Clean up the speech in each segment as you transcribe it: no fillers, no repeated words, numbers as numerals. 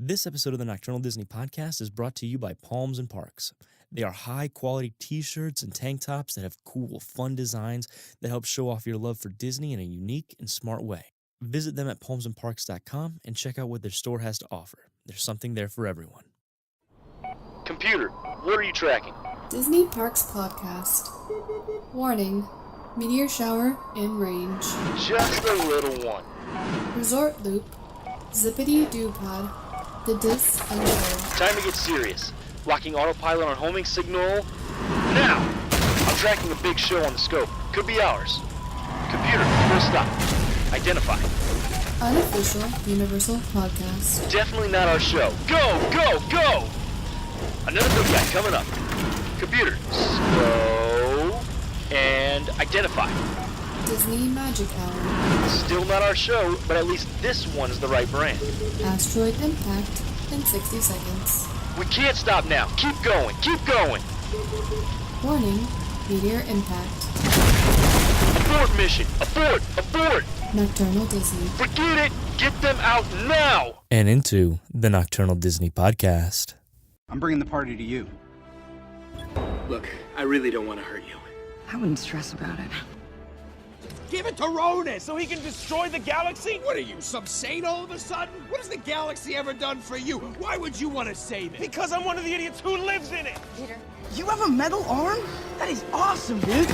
This episode of the Nocturnal Disney Podcast is brought to you by Palms and Parks. They are high-quality t-shirts and tank tops that have cool, fun designs that help show off your love for Disney in a unique and smart way. Visit them at palmsandparks.com and check out what their store has to offer. There's something there for everyone. Computer, what are you tracking? Disney Parks Podcast. Warning, meteor shower in range. Just a little one. Resort Loop, Zippity-Doo Pod, the Dis Uncovered. Time to get serious. Locking autopilot on homing signal. Now! I'm tracking a big show on the scope. Could be ours. Computer, full stop. Identify. Unofficial Universal Podcast. Definitely not our show. Go, go, go! Another big guy coming up. Computer, slow, and identify. Disney Magic Hour. Still not our show, but at least this one's the right brand. Asteroid Impact in 60 seconds. We can't stop now. Keep going, keep going. Warning, meteor impact. Abort mission, abort, abort. Nocturnal Disney. Forget it, get them out now. And into the Nocturnal Disney Podcast. I'm bringing the party to you. Look, I really don't want to hurt you. I wouldn't stress about it. Give it to Ronus so he can destroy the galaxy? What are you, some saint all of a sudden? What has the galaxy ever done for you? Why would you want to save it? Because I'm one of the idiots who lives in it! Peter. You have a metal arm? That is awesome, dude!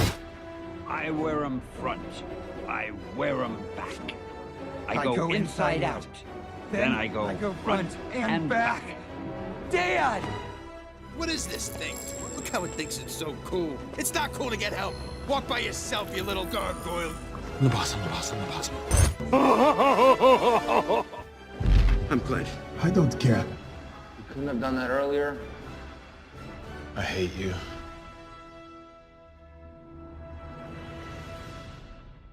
I wear them front. I wear them back. I go inside out. Then I go front and back. Dad! What is this thing? Look how it thinks it's so cool. It's not cool to get help. Walk by yourself, you little gargoyle. I'm glad. I don't care. You couldn't have done that earlier. I hate you.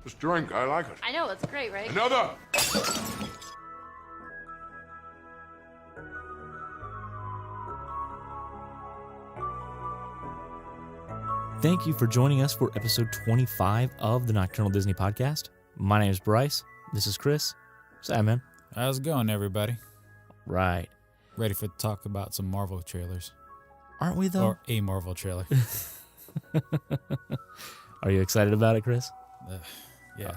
This drink, I like it. I know, it's great, right? Another! Thank you for joining us for episode 25 of the Nocturnal Disney Podcast. My name is Brice. This is Chris. What's up, man? How's it going, everybody? Right. Ready for talk about some Marvel trailers. Aren't we, though? Or a Marvel trailer. Are you excited about it, Chris? Yeah.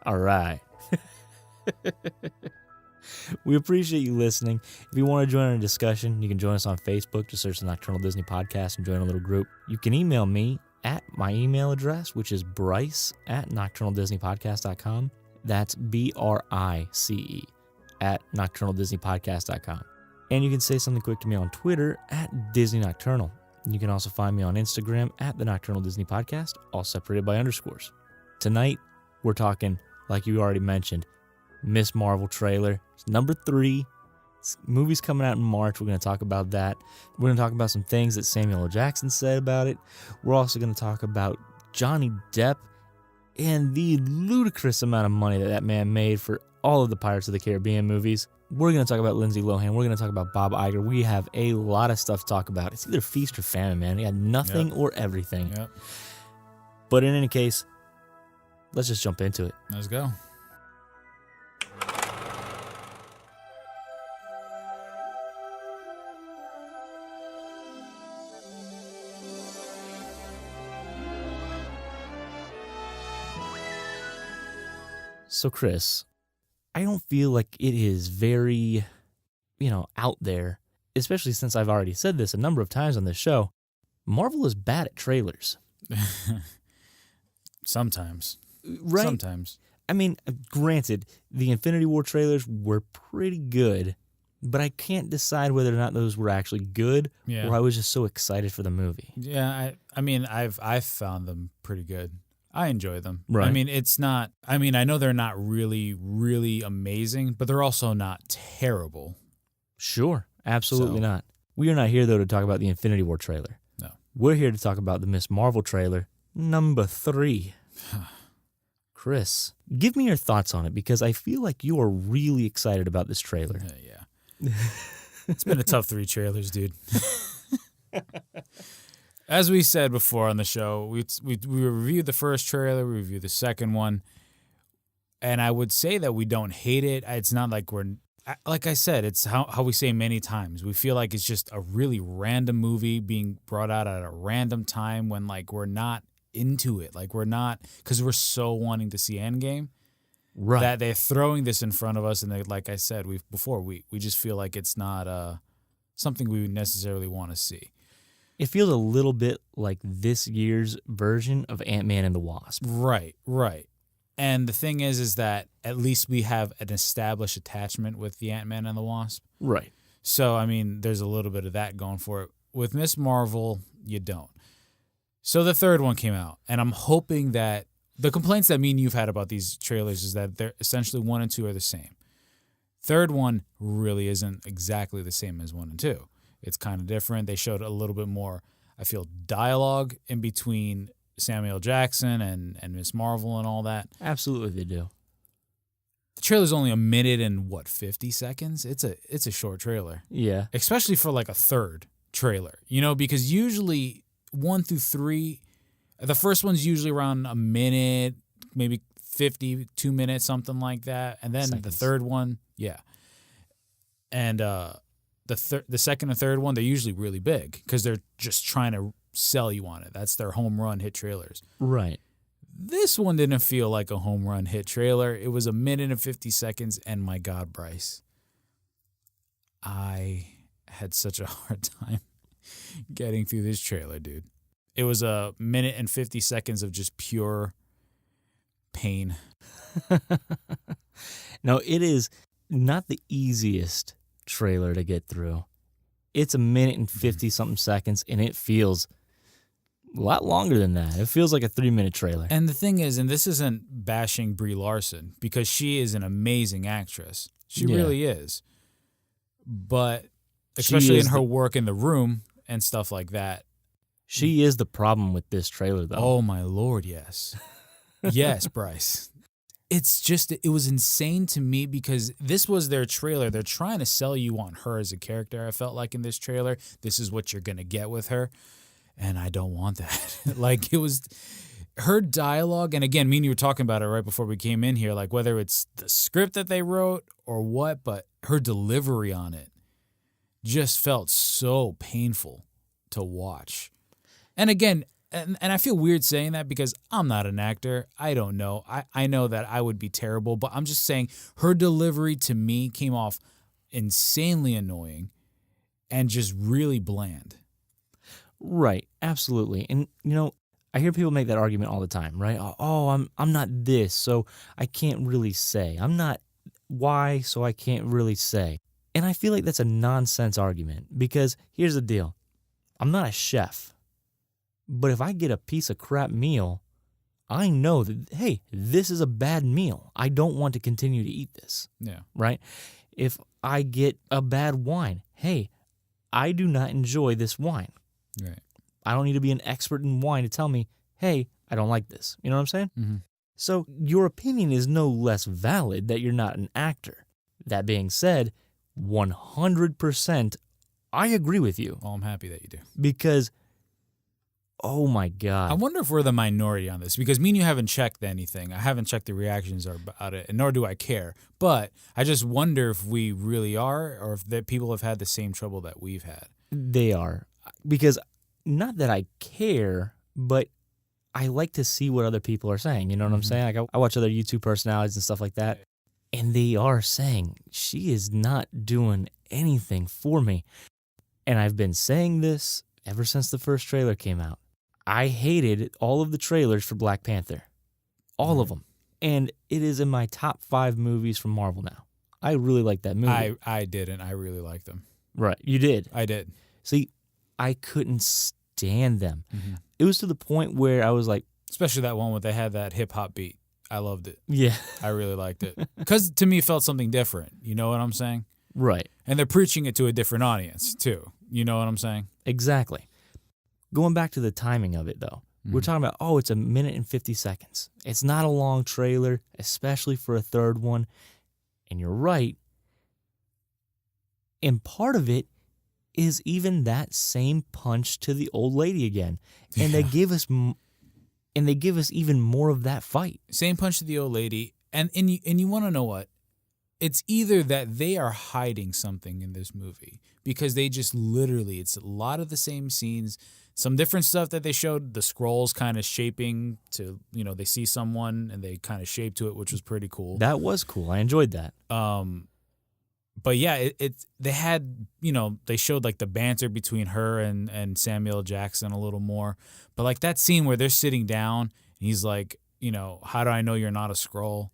All right. We appreciate you listening. If you want to join our discussion, you can join us on Facebook. Just search the Nocturnal Disney Podcast and join a little group. You can email me at my email address, which is brice@nocturnaldisneypodcast.com. That's BRICE at nocturnaldisneypodcast.com. And you can say something quick to me on Twitter at Disney Nocturnal. You can also find me on Instagram at the Nocturnal Disney Podcast, all separated by underscores. Tonight, we're talking, like you already mentioned, Miss Marvel trailer. It's number 3. Movie's coming out in March. We're going to talk about that. We're going to talk about some things that Samuel L. Jackson said about it. We're also going to talk about Johnny Depp and the ludicrous amount of money that man made for all of the Pirates of the Caribbean movies. We're going to talk about Lindsay Lohan. We're going to talk about Bob Iger. We have a lot of stuff to talk about. It's either feast or famine, man. We got nothing or everything. Yep. But in any case, let's just jump into it. Let's go. So, Chris, I don't feel like it is very, out there, especially since I've already said this a number of times on this show. Marvel is bad at trailers. Sometimes. Right? Sometimes. I mean, granted, the Infinity War trailers were pretty good, but I can't decide whether or not those were actually good or I was just so excited for the movie. Yeah, I mean, I've found them pretty good. I enjoy them. Right. I mean, it's not, I know they're not really, really amazing, but they're also not terrible. Sure, absolutely not. We are not here, though, to talk about the Infinity War trailer. No. We're here to talk about the Miss Marvel trailer, number 3. Chris, give me your thoughts on it, because I feel like you are really excited about this trailer. Yeah. It's been a tough 3 trailers, dude. As we said before on the show, we reviewed the first trailer, we reviewed the second one, and I would say that we don't hate it. It's not like like I said, it's how we say many times. We feel like it's just a really random movie being brought out at a random time when like we're not into it. Like we're not, because we're so wanting to see Endgame. Right. That they're throwing this in front of us, and they, like I said, we just feel like it's not something we would necessarily want to see. It feels a little bit like this year's version of Ant-Man and the Wasp. Right. And the thing is that at least we have an established attachment with the Ant-Man and the Wasp. Right. So, I mean, there's a little bit of that going for it. With Miss Marvel, you don't. So the third one came out, and I'm hoping that the complaints that me and you've had about these trailers is that they're essentially 1 and 2 are the same. Third one really isn't exactly the same as 1 and 2. It's kind of different. They showed a little bit more, I feel, dialogue in between Samuel Jackson and Miss Marvel and all that. Absolutely, they do. The trailer's only 1 minute and 50 seconds. It's a short trailer. Yeah. Especially for like a third trailer, because usually 1 through 3, the first one's usually around 1 minute, maybe 2 minutes, something like that. And then the third one, yeah. And the second and third one, they're usually really big because they're just trying to sell you on it. That's their home run hit trailers. Right. This one didn't feel like a home run hit trailer. It was 1 minute and 50 seconds, and my God, Brice, I had such a hard time getting through this trailer, dude. It was 1 minute and 50 seconds of just pure pain. No, it is not the easiest trailer to get through. It's 1 minute and 50-something seconds, and it feels a lot longer than that. It feels like a 3-minute trailer. And the thing is, and this isn't bashing Brie Larson, because she is an amazing actress. She really is. But especially in her work in The Room and stuff like that. She is the problem with this trailer, though. Oh, my Lord, yes. Yes, Brice. It's just, it was insane to me because this was their trailer. They're trying to sell you on her as a character, I felt like, in this trailer. This is what you're going to get with her. And I don't want that. Like, it was her dialogue. And again, me and you were talking about it right before we came in here, like whether it's the script that they wrote or what, but her delivery on it just felt so painful to watch. And again, and I feel weird saying that because I'm not an actor. I don't know. I know that I would be terrible, but I'm just saying her delivery to me came off insanely annoying and just really bland. Right, absolutely. And, I hear people make that argument all the time, right? Oh, I'm not this, so I can't really say. I'm not Y, so I can't really say. And I feel like that's a nonsense argument because here's the deal. I'm not a chef. But if I get a piece of crap meal, I know that, hey, this is a bad meal. I don't want to continue to eat this. Yeah. Right? If I get a bad wine, hey, I do not enjoy this wine. Right. I don't need to be an expert in wine to tell me, hey, I don't like this. You know what I'm saying? Mm-hmm. So your opinion is no less valid that you're not an actor. That being said, 100% I agree with you. Well, I'm happy that you do. Because, oh my God. I wonder if we're the minority on this because me and you haven't checked anything. I haven't checked the reactions about it, and nor do I care. But I just wonder if we really are or if that people have had the same trouble that we've had. They are. Because not that I care, but I like to see what other people are saying. You know what I'm saying? Like I watch other YouTube personalities and stuff like that, and they are saying, she is not doing anything for me. And I've been saying this ever since the first trailer came out. I hated all of the trailers for Black Panther. All of them. And it is in my top 5 movies from Marvel now. I really like that movie. I didn't. I really liked them. Right. You did? I did. See, I couldn't stand them. Mm-hmm. It was to the point where I was like... Especially that one where they had that hip-hop beat. I loved it. Yeah. I really liked it. Because to me, it felt something different. You know what I'm saying? Right. And they're preaching it to a different audience, too. You know what I'm saying? Exactly. Going back to the timing of it, though. We're talking about, it's 1 minute and 50 seconds. It's not a long trailer, especially for a third one. And you're right. And part of it is even that same punch to the old lady again. And they give us even more of that fight. Same punch to the old lady. And you want to know what? it's either that they are hiding something in this movie because they just literally, it's a lot of the same scenes, some different stuff that they showed, the scrolls kind of shaping to, they see someone and they kind of shape to it, which was pretty cool. That was cool. I enjoyed that. But yeah, they had, they showed like the banter between her and Samuel Jackson a little more. But like that scene where they're sitting down and he's like, how do I know you're not a Skrull?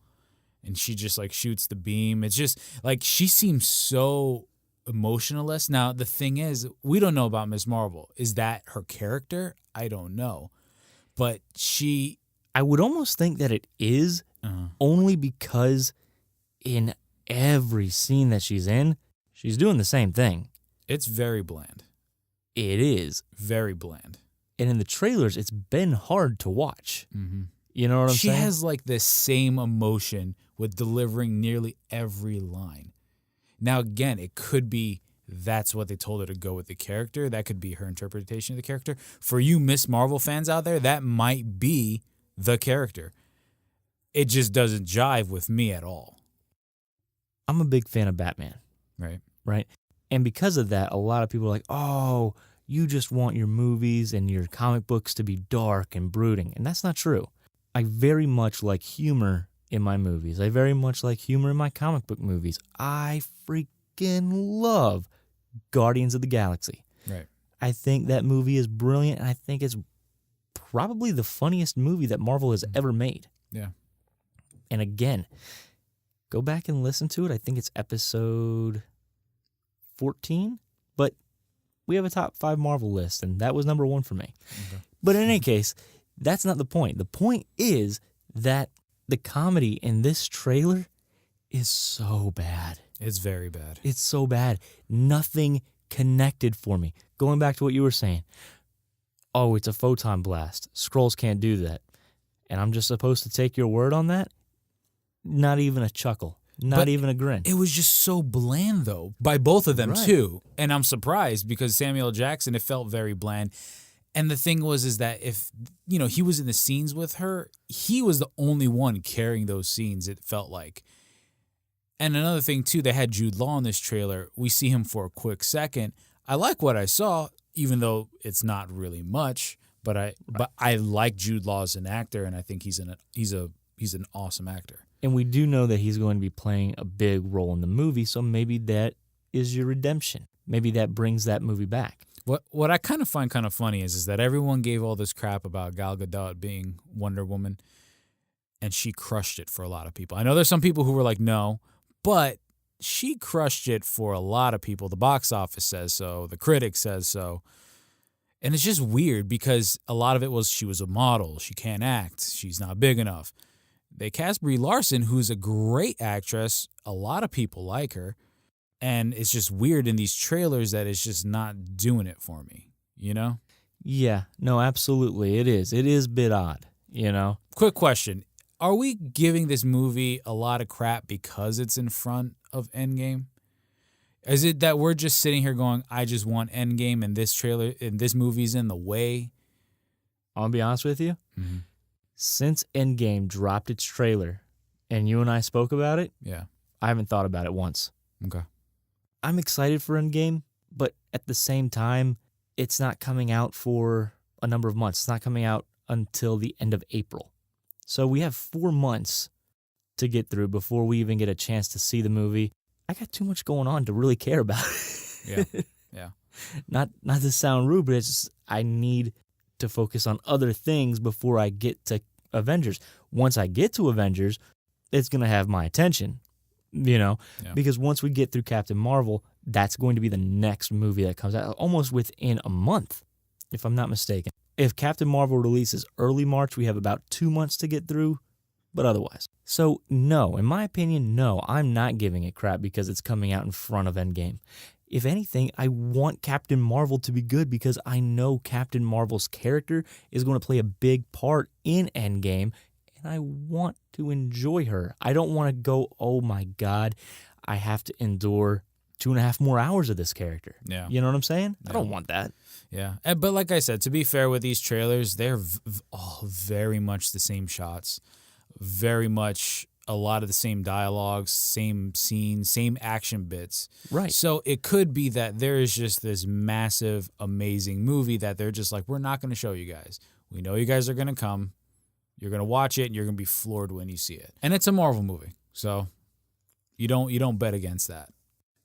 And she just like shoots the beam. It's just like she seems so emotionless. Now, the thing is, we don't know about Ms. Marvel. Is that her character? I don't know. But I would almost think that it is only because in every scene that she's in, she's doing the same thing. It's very bland. It is. Very bland. And in the trailers, it's been hard to watch. Mm-hmm. You know what I'm saying? She has like the same emotion with delivering nearly every line. Now, again, it could be that's what they told her to go with the character. That could be her interpretation of the character. For you Miss Marvel fans out there, that might be the character. It just doesn't jive with me at all. I'm a big fan of Batman. Right? And because of that, a lot of people are like, oh, you just want your movies and your comic books to be dark and brooding. And that's not true. I very much like humor in my movies. I very much like humor in my comic book movies. I freaking love Guardians of the Galaxy. Right. I think that movie is brilliant, and I think it's probably the funniest movie that Marvel has ever made. Yeah. And again, go back and listen to it. I think it's episode 14, but we have a top 5 Marvel list, and that was number 1 for me. Okay. But in any case, that's not the point. The point is that the comedy in this trailer is so bad. It's very bad. It's so bad. Nothing connected for me. Going back to what you were saying. Oh, it's a photon blast. Skrulls can't do that. And I'm just supposed to take your word on that? Not even a chuckle. Not even a grin. It was just so bland, though, by both of them, too. And I'm surprised because Samuel Jackson, it felt very bland. And the thing is that if, he was in the scenes with her, he was the only one carrying those scenes, it felt like. And another thing, too, they had Jude Law in this trailer. We see him for a quick second. I like what I saw, even though it's not really much. But I like Jude Law as an actor, and I think he's an awesome actor. And we do know that he's going to be playing a big role in the movie, so maybe that is your redemption. Maybe that brings that movie back. What I kind of find kind of funny is that everyone gave all this crap about Gal Gadot being Wonder Woman, and she crushed it for a lot of people. I know there's some people who were like, no, but she crushed it for a lot of people. The box office says so. The critics says so. And it's just weird because a lot of it was she was a model. She can't act. She's not big enough. They cast Brie Larson, who's a great actress. A lot of people like her. And it's just weird in these trailers that it's just not doing it for me, Yeah, no, absolutely. It is. It is a bit odd, Quick question. Are we giving this movie a lot of crap because it's in front of Endgame? Is it that we're just sitting here going, I just want Endgame and this trailer and this movie's in the way? I'm going to be honest with you. Mm-hmm. Since Endgame dropped its trailer and you and I spoke about it, yeah, I haven't thought about it once. Okay. I'm excited for Endgame, but at the same time, it's not coming out for a number of months. It's not coming out until the end of April. So we have 4 months to get through before we even get a chance to see the movie. I got too much going on to really care about it. Yeah. Not to sound rude, but it's just, I need to focus on other things before I get to Avengers. Once I get to Avengers, it's going to have my attention, because once we get through Captain Marvel, that's going to be the next movie that comes out almost within a month, if I'm not mistaken. If Captain Marvel releases early March, we have about 2 months to get through, but otherwise. So no, in my opinion, no, I'm not giving it crap because it's coming out in front of Endgame. If anything, I want Captain Marvel to be good because I know Captain Marvel's character is going to play a big part in Endgame, and I want to enjoy her. I don't want to go, oh my God, I have to endure 2.5 more hours of this character. Yeah. You know what I'm saying? Yeah. I don't want that. Yeah. But like I said, to be fair with these trailers, they're all very much the same shots. Very much a lot of the same dialogues, same scenes, same action bits. Right. So it could be that there is just this massive, amazing movie that they're just like, we're not going to show you guys. We know you guys are going to come. You're going to watch it, and you're going to be floored when you see it. And it's a Marvel movie, so you don't bet against that.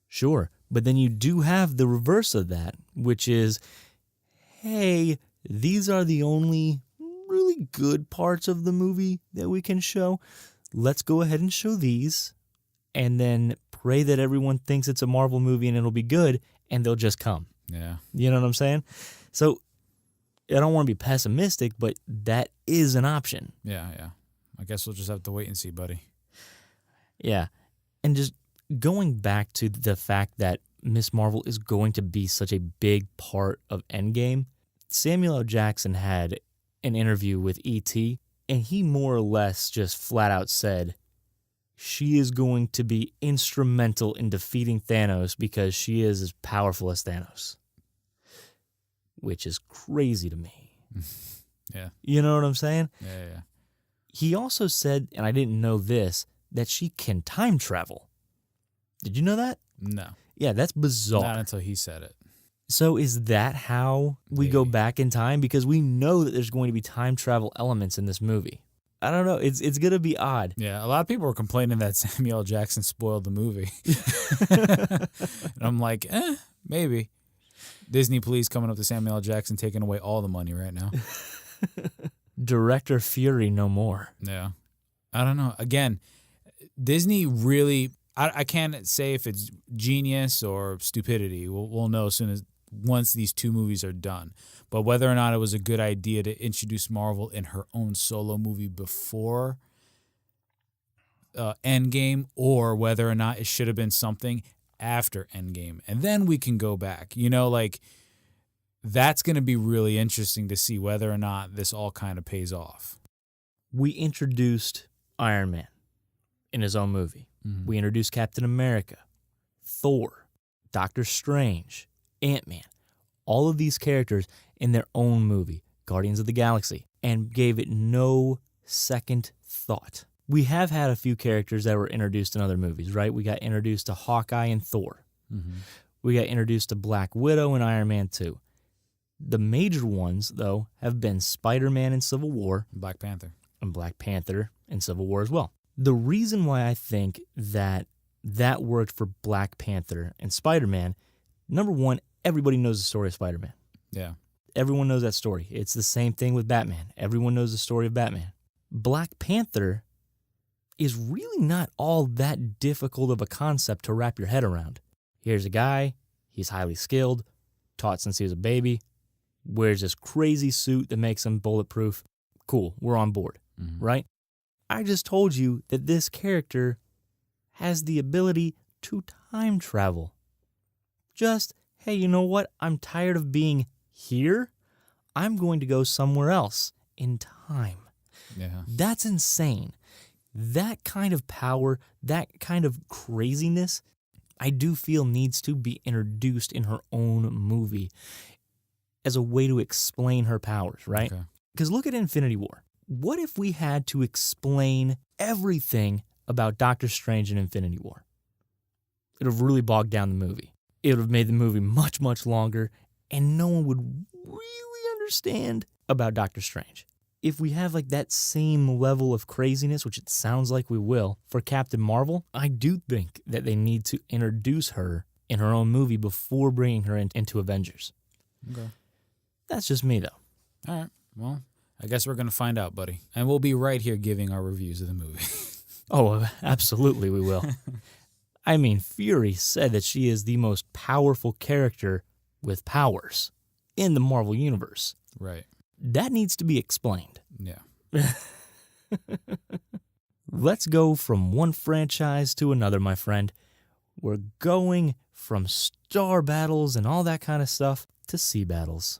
Sure, but then you do have the reverse of that, which is, hey, these are the only really good parts of the movie that we can show. Let's go ahead and show these, and then pray that everyone thinks it's a Marvel movie and it'll be good, and they'll just come. Yeah. You know what I'm saying? So I don't want to be pessimistic, but that is an option. Yeah. I guess we'll just have to wait and see, buddy. Yeah. And just going back to the fact that Miss Marvel is going to be such a big part of Endgame, Samuel L. Jackson had an interview with E.T., and he more or less just flat out said, she is going to be instrumental in defeating Thanos because she is as powerful as Thanos. Which is crazy to me. Yeah. You know what I'm saying? Yeah. He also said, and I didn't know this, that she can time travel. Did you know that? No. Yeah, that's bizarre. Not until he said it. So is that how we go back in time? Because we know that there's going to be time travel elements in this movie. I don't know. It's going to be odd. Yeah, a lot of people were complaining that Samuel L. Jackson spoiled the movie. And I'm like, maybe. Disney, please, coming up to Samuel L. Jackson, taking away all the money right now. Director Fury no more. Yeah. I don't know. Again, Disney really, I can't say if it's genius or stupidity. We'll know once these two movies are done. But whether or not it was a good idea to introduce Marvel in her own solo movie before Endgame, or whether or not it should have been something after Endgame. And then we can go back. That's going to be really interesting to see whether or not this all kind of pays off. We introduced Iron Man in his own movie. Mm-hmm. We introduced Captain America, Thor, Doctor Strange, Ant-Man, all of these characters in their own movie, Guardians of the Galaxy, and gave it no second thought. We have had a few characters that were introduced in other movies, right? We got introduced to Hawkeye and Thor. Mm-hmm. We got introduced to Black Widow and Iron Man 2. The major ones, though, have been Spider-Man in Civil War. Black Panther. And Black Panther in Civil War as well. The reason why I think that worked for Black Panther and Spider-Man, number one, everybody knows the story of Spider-Man. Yeah. Everyone knows that story. It's the same thing with Batman. Everyone knows the story of Batman. Black Panther is really not all that difficult of a concept to wrap your head around. Here's a guy, he's highly skilled, taught since he was a baby, wears this crazy suit that makes him bulletproof. Cool, we're on board, right? I just told you that this character has the ability to time travel. Just, hey, you know what? I'm tired of being here. I'm going to go somewhere else in time. Yeah. That's insane. That kind of power, that kind of craziness, I do feel needs to be introduced in her own movie as a way to explain her powers, right? Because look at Infinity War. What if we had to explain everything about Doctor Strange in Infinity War? It would have really bogged down the movie. It would have made the movie much, much longer, and no one would really understand about Doctor Strange. If we have like that same level of craziness, which it sounds like we will, for Captain Marvel, I do think that they need to introduce her in her own movie before bringing her into Avengers. Okay. That's just me, though. All right. Well, I guess we're going to find out, buddy. And we'll be right here giving our reviews of the movie. Oh, absolutely we will. I mean, Fury said that she is the most powerful character with powers in the Marvel Universe. Right. That needs to be explained. Yeah. Let's go from one franchise to another, my friend. We're going from star battles and all that kind of stuff to sea battles.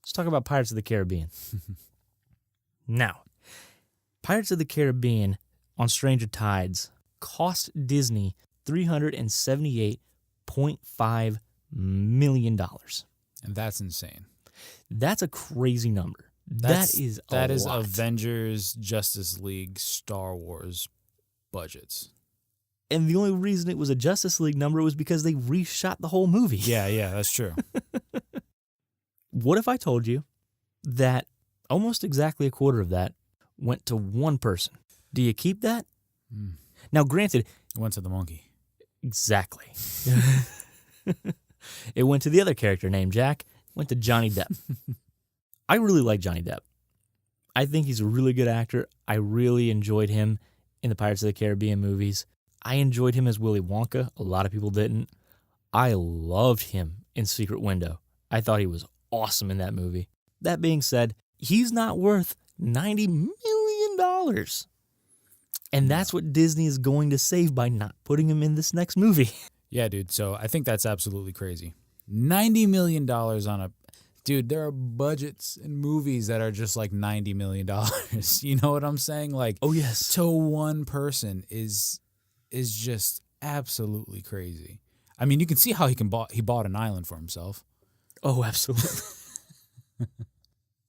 Let's talk about Pirates of the Caribbean. Now, Pirates of the Caribbean on Stranger Tides cost Disney $378.5 million. And that's insane. That's a crazy number. That is lot. Avengers, Avengers, Justice League, Star Wars budgets. And the only reason it was a Justice League number was because they reshot the whole movie. Yeah, that's true. What if I told you that almost exactly a quarter of that went to one person? Do you keep that? Now, granted, It went to the monkey. exactly. It went to the other character named Jack. Went to Johnny Depp. I really like Johnny Depp. I think he's a really good actor. I really enjoyed him in the Pirates of the Caribbean movies. I enjoyed him as Willy Wonka. A lot of people didn't. I loved him in Secret Window. I thought he was awesome in that movie. That being said, he's not worth $90 million. And that's what Disney is going to save by not putting him in this next movie. Yeah, dude. So I think that's absolutely crazy. $90 million on a... Dude, there are budgets in movies that are just like $90 million. You know what I'm saying? Like, oh, yes. To one person is just absolutely crazy. I mean, you can see how he bought an island for himself. Oh, absolutely.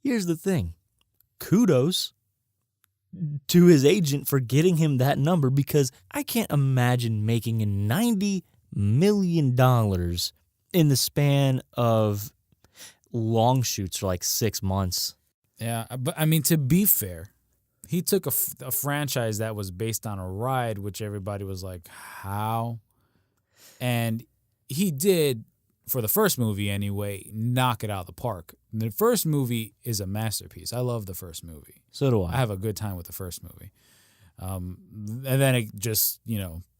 Here's the thing. Kudos to his agent for getting him that number, because I can't imagine making $90 million in the span of long shoots for like 6 months. Yeah, but I mean, to be fair, he took a franchise that was based on a ride, which everybody was like, how? And he did, for the first movie anyway, knock it out of the park. The first movie is a masterpiece. I love the first movie. So do I. I have a good time with the first movie. And then it just,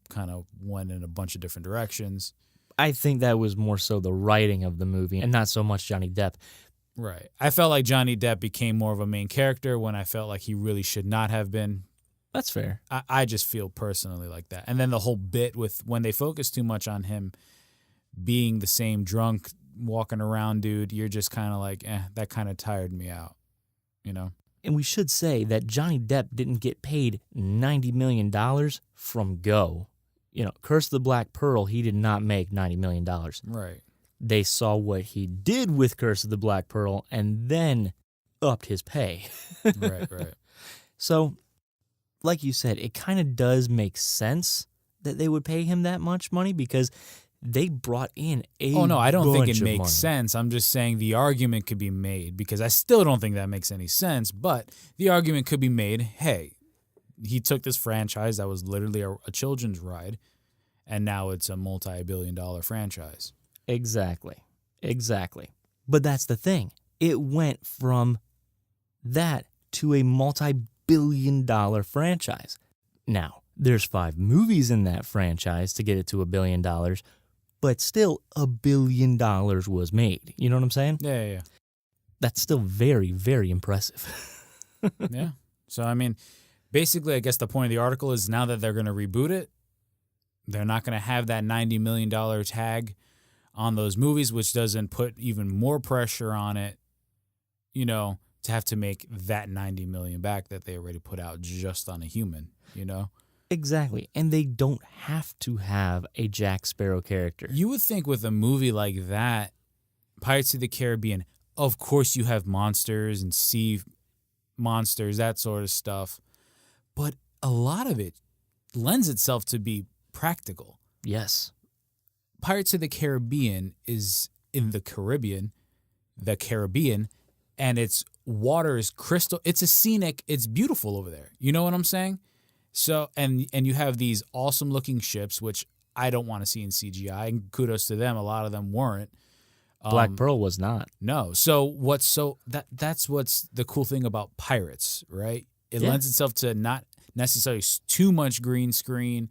kind of went in a bunch of different directions. I think that was more so the writing of the movie and not so much Johnny Depp. Right. I felt like Johnny Depp became more of a main character when I felt like he really should not have been. That's fair. I just feel personally like that. And then the whole bit with when they focus too much on him being the same drunk, walking around dude, you're just kind of like, that kind of tired me out, And we should say that Johnny Depp didn't get paid $90 million from go. Curse of the Black Pearl, he did not make $90 million. Right. They saw what he did with Curse of the Black Pearl and then upped his pay. Right. So, like you said, it kind of does make sense that they would pay him that much money because they brought in a Oh, no, I don't think bunch it of makes money. sense. I'm just saying the argument could be made because I still don't think that makes any sense, but the argument could be made, hey, he took this franchise that was literally a children's ride, and now it's a multi-billion-dollar franchise. Exactly. But that's the thing. It went from that to a multi-billion-dollar franchise. Now, there's 5 movies in that franchise to get it to $1 billion, but still $1 billion was made. You know what I'm saying? Yeah. That's still very, very impressive. Yeah. So, I mean, basically, I guess the point of the article is now that they're going to reboot it, they're not going to have that $90 million tag on those movies, which doesn't put even more pressure on it, to have to make that $90 million back that they already put out just on a human, Exactly. And they don't have to have a Jack Sparrow character. You would think with a movie like that, Pirates of the Caribbean, of course you have monsters and sea monsters, that sort of stuff. But a lot of it lends itself to be practical. Yes. Pirates of the Caribbean is in the Caribbean, and its water is crystal. It's it's beautiful over there. You know what I'm saying? So, and you have these awesome looking ships, which I don't want to see in CGI, and kudos to them. A lot of them weren't. Black Pearl was not. No. So that's what's the cool thing about Pirates, right? It lends itself to not necessarily too much green screen.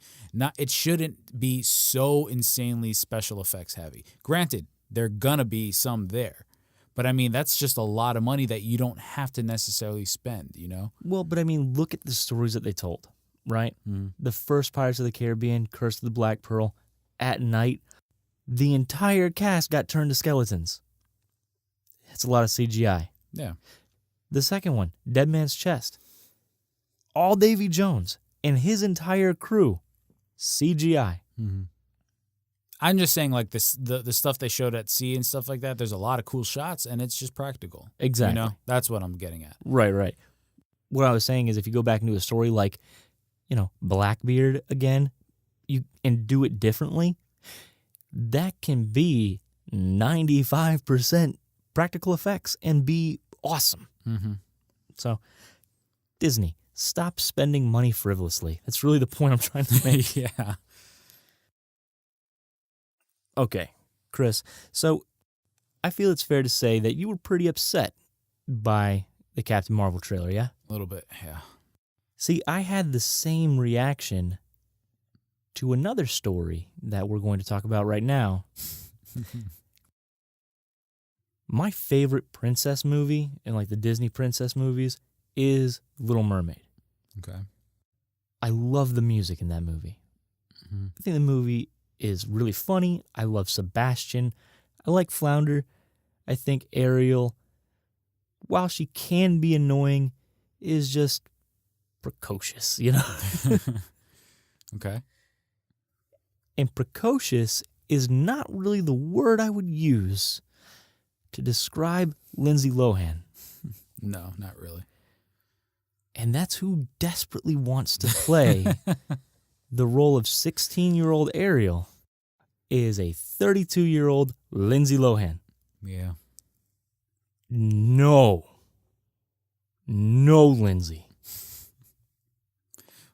It shouldn't be so insanely special effects heavy. Granted, there gonna be some there. But I mean, that's just a lot of money that you don't have to necessarily spend, Well, but I mean, look at the stories that they told, right? The first Pirates of the Caribbean, Curse of the Black Pearl, at night, the entire cast got turned to skeletons. It's a lot of CGI. Yeah. The second one, Dead Man's Chest. All Davy Jones and his entire crew, CGI. Mm-hmm. I'm just saying, like, the stuff they showed at sea and stuff like that, there's a lot of cool shots, and it's just practical. Exactly. That's what I'm getting at. Right. What I was saying is if you go back into a story like, Blackbeard again, and do it differently, that can be 95% practical effects and be awesome. Mm-hmm. So, Disney, stop spending money frivolously. That's really the point I'm trying to make. Yeah. Okay, Chris, so I feel it's fair to say that you were pretty upset by the Captain Marvel trailer, yeah? A little bit, yeah. See, I had the same reaction to another story that we're going to talk about right now. My favorite princess movie in like the Disney princess movies is Little Mermaid. Okay. I love the music in that movie. Mm-hmm. I think the movie is really funny. I love Sebastian. I like Flounder. I think Ariel, while she can be annoying, is just precocious, Okay. And precocious is not really the word I would use to describe Lindsay Lohan. No, not really. And that's who desperately wants to play the role of 16-year-old Ariel is a 32-year-old Lindsay Lohan. Yeah. No, Lindsay.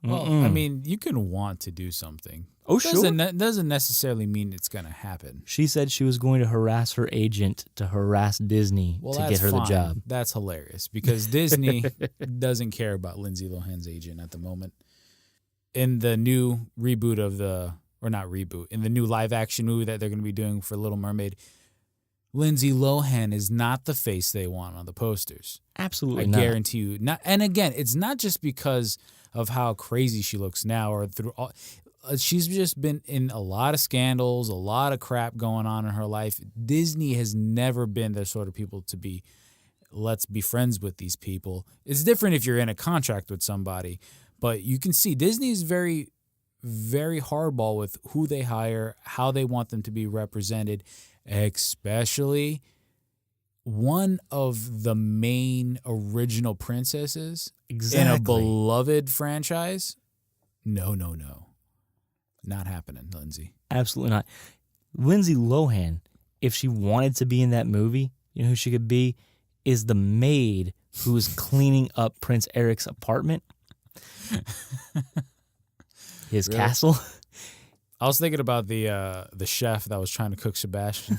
Well, Mm-mm. I mean, you can want to do something. Oh, sure. Doesn't necessarily mean it's going to happen. She said she was going to harass her agent to harass Disney to get her the job. That's hilarious because Disney doesn't care about Lindsay Lohan's agent at the moment. In the new reboot in the new live action movie that they're going to be doing for Little Mermaid, Lindsay Lohan is not the face they want on the posters. Absolutely I not. guarantee you. Not, and again, it's not just because of how crazy she looks now or through all. She's just been in a lot of scandals, a lot of crap going on in her life. Disney has never been the sort of people to be, let's be friends with these people. It's different if you're in a contract with somebody, but you can see Disney is very, very hardball with who they hire, how they want them to be represented, especially one of the main original princesses in a beloved franchise. No. Not happening, Lindsay. Absolutely not. Lindsay Lohan, if she wanted to be in that movie, you know who she could be? Is the maid who is cleaning up Prince Eric's apartment. His castle. I was thinking about the chef that was trying to cook Sebastian.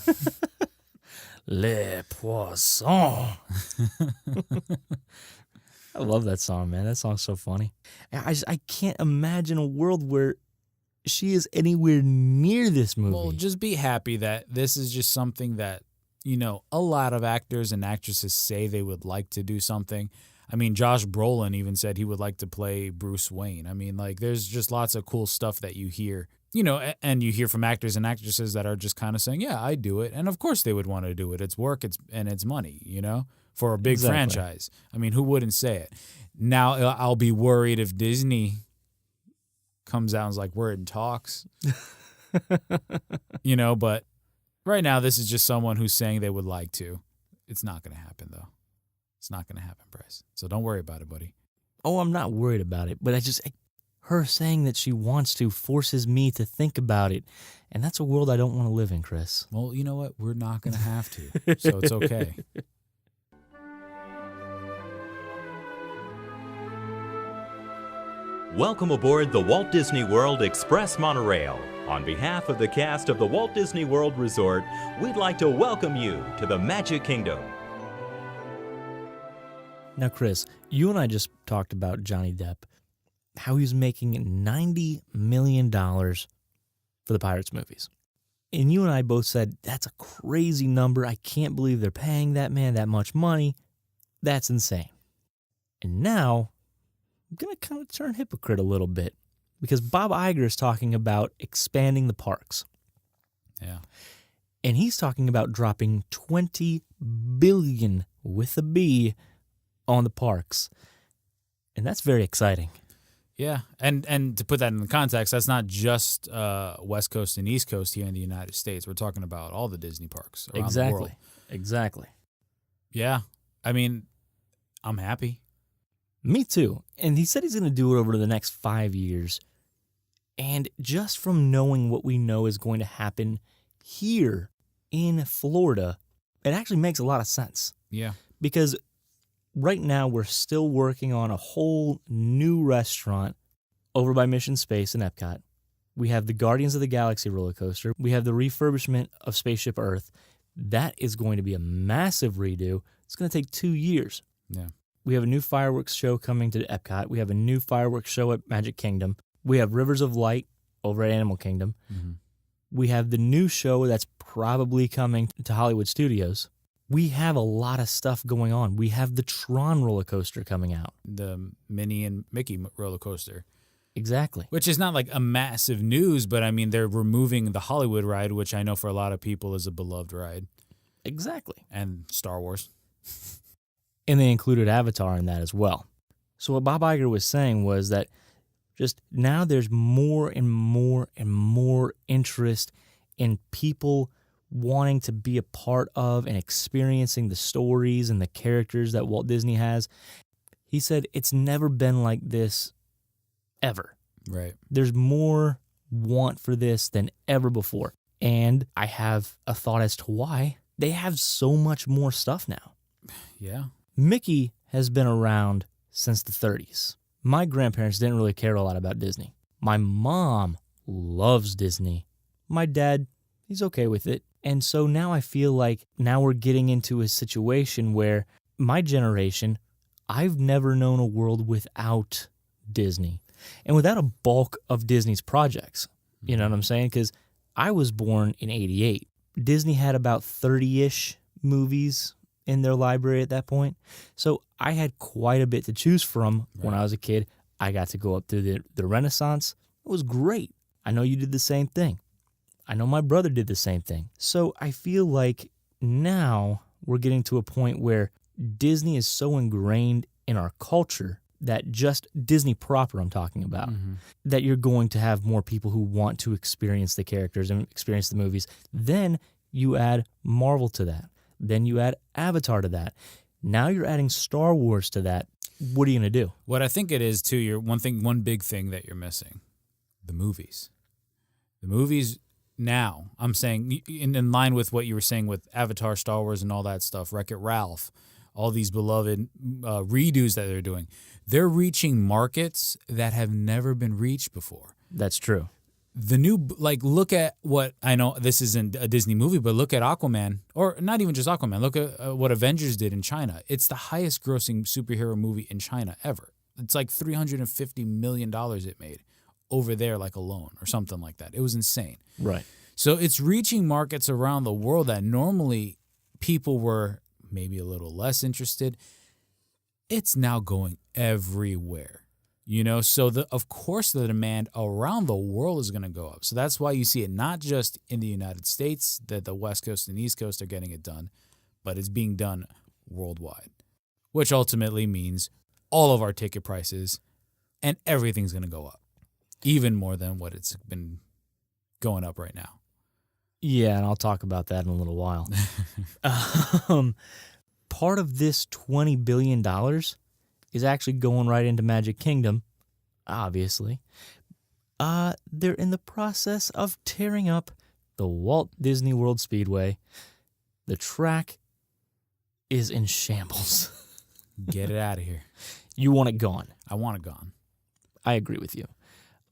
Le Poisson. I love that song, man. That song's so funny. I can't imagine a world where she is anywhere near this movie. Well, just be happy that this is just something that, a lot of actors and actresses say they would like to do something. I mean, Josh Brolin even said he would like to play Bruce Wayne. I mean, like, there's just lots of cool stuff that you hear, and you hear from actors and actresses that are just kind of saying, yeah, I'd do it. And of course they would want to do it. It's work, it's money, for a big franchise. I mean, who wouldn't say it? Now, I'll be worried if Disney comes out and is like, we're in talks, but right now this is just someone who's saying they would like to. It's not going to happen, though. It's not going to happen, Brice. So don't worry about it, buddy. Oh, I'm not worried about it, but her saying that she wants to forces me to think about it, and that's a world I don't want to live in, Chris. Well, you know what? We're not going to have to, so it's okay. Welcome aboard the Walt Disney World Express Monorail. On behalf of the cast of the Walt Disney World Resort, we'd like to welcome you to the Magic Kingdom. Now, Chris, you and I just talked about Johnny Depp, how he was making $90 million for the Pirates movies. And you and I both said, that's a crazy number. I can't believe they're paying that man that much money. That's insane. And now, I'm going to kind of turn hypocrite a little bit because Bob Iger is talking about expanding the parks. Yeah. And he's talking about dropping $20 billion with a B on the parks. And that's very exciting. Yeah. And to put that in the context, that's not just West Coast and East Coast here in the United States. We're talking about all the Disney parks around the world. Exactly. Yeah. I mean, I'm happy. Me too. And he said he's going to do it over the next 5 years. And just from knowing what we know is going to happen here in Florida, it actually makes a lot of sense. Yeah. Because right now we're still working on a whole new restaurant over by Mission Space in Epcot. We have the Guardians of the Galaxy roller coaster. We have the refurbishment of Spaceship Earth. That is going to be a massive redo. It's going to take 2 years. Yeah. We have a new fireworks show coming to Epcot. We have a new fireworks show at Magic Kingdom. We have Rivers of Light over at Animal Kingdom. Mm-hmm. We have the new show that's probably coming to Hollywood Studios. We have a lot of stuff going on. We have the Tron roller coaster coming out. The Minnie and Mickey roller coaster. Exactly. Which is not like a massive news, but I mean, they're removing the Hollywood ride, which I know for a lot of people is a beloved ride. Exactly. And Star Wars. And they included Avatar in that as well. So what Bob Iger was saying was that just now there's more and more and more interest in people wanting to be a part of and experiencing the stories and the characters that Walt Disney has. He said it's never been like this ever. Right. There's more want for this than ever before. And I have a thought as to why. They have so much more stuff now. Yeah. Mickey has been around since the 30s. My grandparents didn't really care a lot about Disney. My mom loves Disney. My dad, he's okay with it. And so now I feel like now we're getting into a situation where my generation, I've never known a world without Disney and without a bulk of Disney's projects. You know what I'm saying? Because I was born in 88. Disney had about 30-ish movies in their library at that point. So I had quite a bit to choose from when I was a kid. I got to go up through the Renaissance. It was great. I know you did the same thing. I know my brother did the same thing. So I feel like now we're getting to a point where Disney is so ingrained in our culture that just Disney proper I'm talking about, that you're going to have more people who want to experience the characters and experience the movies. Then you add Marvel to that. Then you add Avatar to that. Now you're adding Star Wars to that. What are you going to do? What I think it is, too, one big thing that you're missing, the movies. The movies now, I'm saying, in line with what you were saying with Avatar, Star Wars, and all that stuff, Wreck-It Ralph, all these beloved redos that they're doing, they're reaching markets that have never been reached before. That's true. The new, like, look at what, I know this isn't a Disney movie, but look at Aquaman, or not even just Aquaman, look at what Avengers did in China. It's the highest grossing superhero movie in China ever. It's like $350 million it made over there, like alone, or something like that. It was insane. Right. So it's reaching markets around the world that normally people were maybe a little less interested. It's now going everywhere. You know, so of course the demand around the world is going to go up. So that's why you see it not just in the United States that the West Coast and East Coast are getting it done, but it's being done worldwide, which ultimately means all of our ticket prices and everything's going to go up, even more than what it's been going up right now. Yeah, and I'll talk about that in a little while. Part of this $20 billion is actually going right into Magic Kingdom, obviously. They're in the process of tearing up the Walt Disney World Speedway. The track is in shambles. Get it out of here. You want it gone. I want it gone. I agree with you.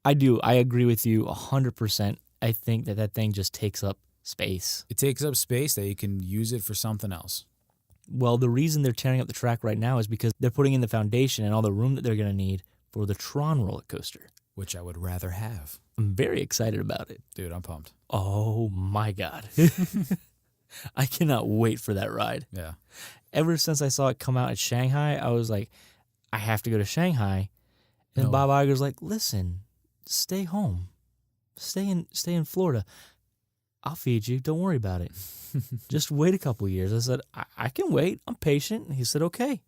I do. I agree with you 100%. I think that thing just takes up space. It takes up space that you can use it for something else. Well, the reason they're tearing up the track right now is because they're putting in the foundation and all the room that they're going to need for the Tron roller coaster. Which I would rather have. I'm very excited about it. Dude, I'm pumped. Oh, my God. I cannot wait for that ride. Yeah. Ever since I saw it come out at Shanghai, I was like, I have to go to Shanghai. And Bob Iger's like, listen, stay home. Stay in Florida. I'll feed you. Don't worry about it. Just wait a couple years. I said, I can wait. I'm patient. And he said, okay.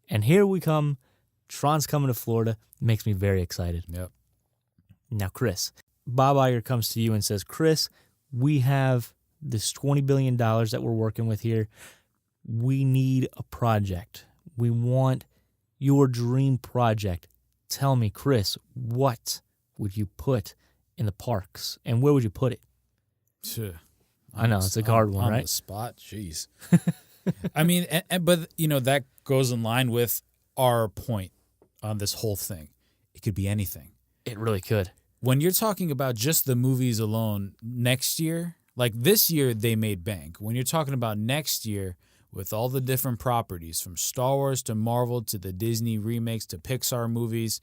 And here we come. Tron's coming to Florida. Makes me very excited. Yep. Now, Chris, Bob Iger comes to you and says, Chris, we have this $20 billion that we're working with here. We need a project. We want your dream project. Tell me, Chris, what would you put in the parks, and where would you put it? I know, it's a hard one, on right? The spot, jeez. I mean, but that goes in line with our point on this whole thing. It could be anything. It really could. When you're talking about just the movies alone, next year, like this year, they made bank. When you're talking about next year, with all the different properties, from Star Wars to Marvel to the Disney remakes to Pixar movies,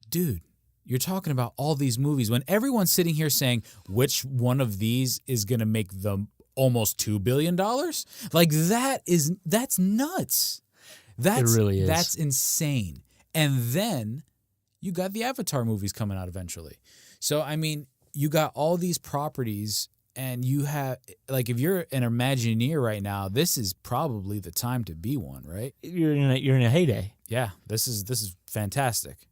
dude, you're talking about all these movies. When everyone's sitting here saying which one of these is going to make them almost $2 billion, like that's nuts. It really is. That's insane. And then you got the Avatar movies coming out eventually. So, I mean, you got all these properties, and you have, like, if you're an Imagineer right now, this is probably the time to be one, right? You're in a heyday. Yeah, this is fantastic.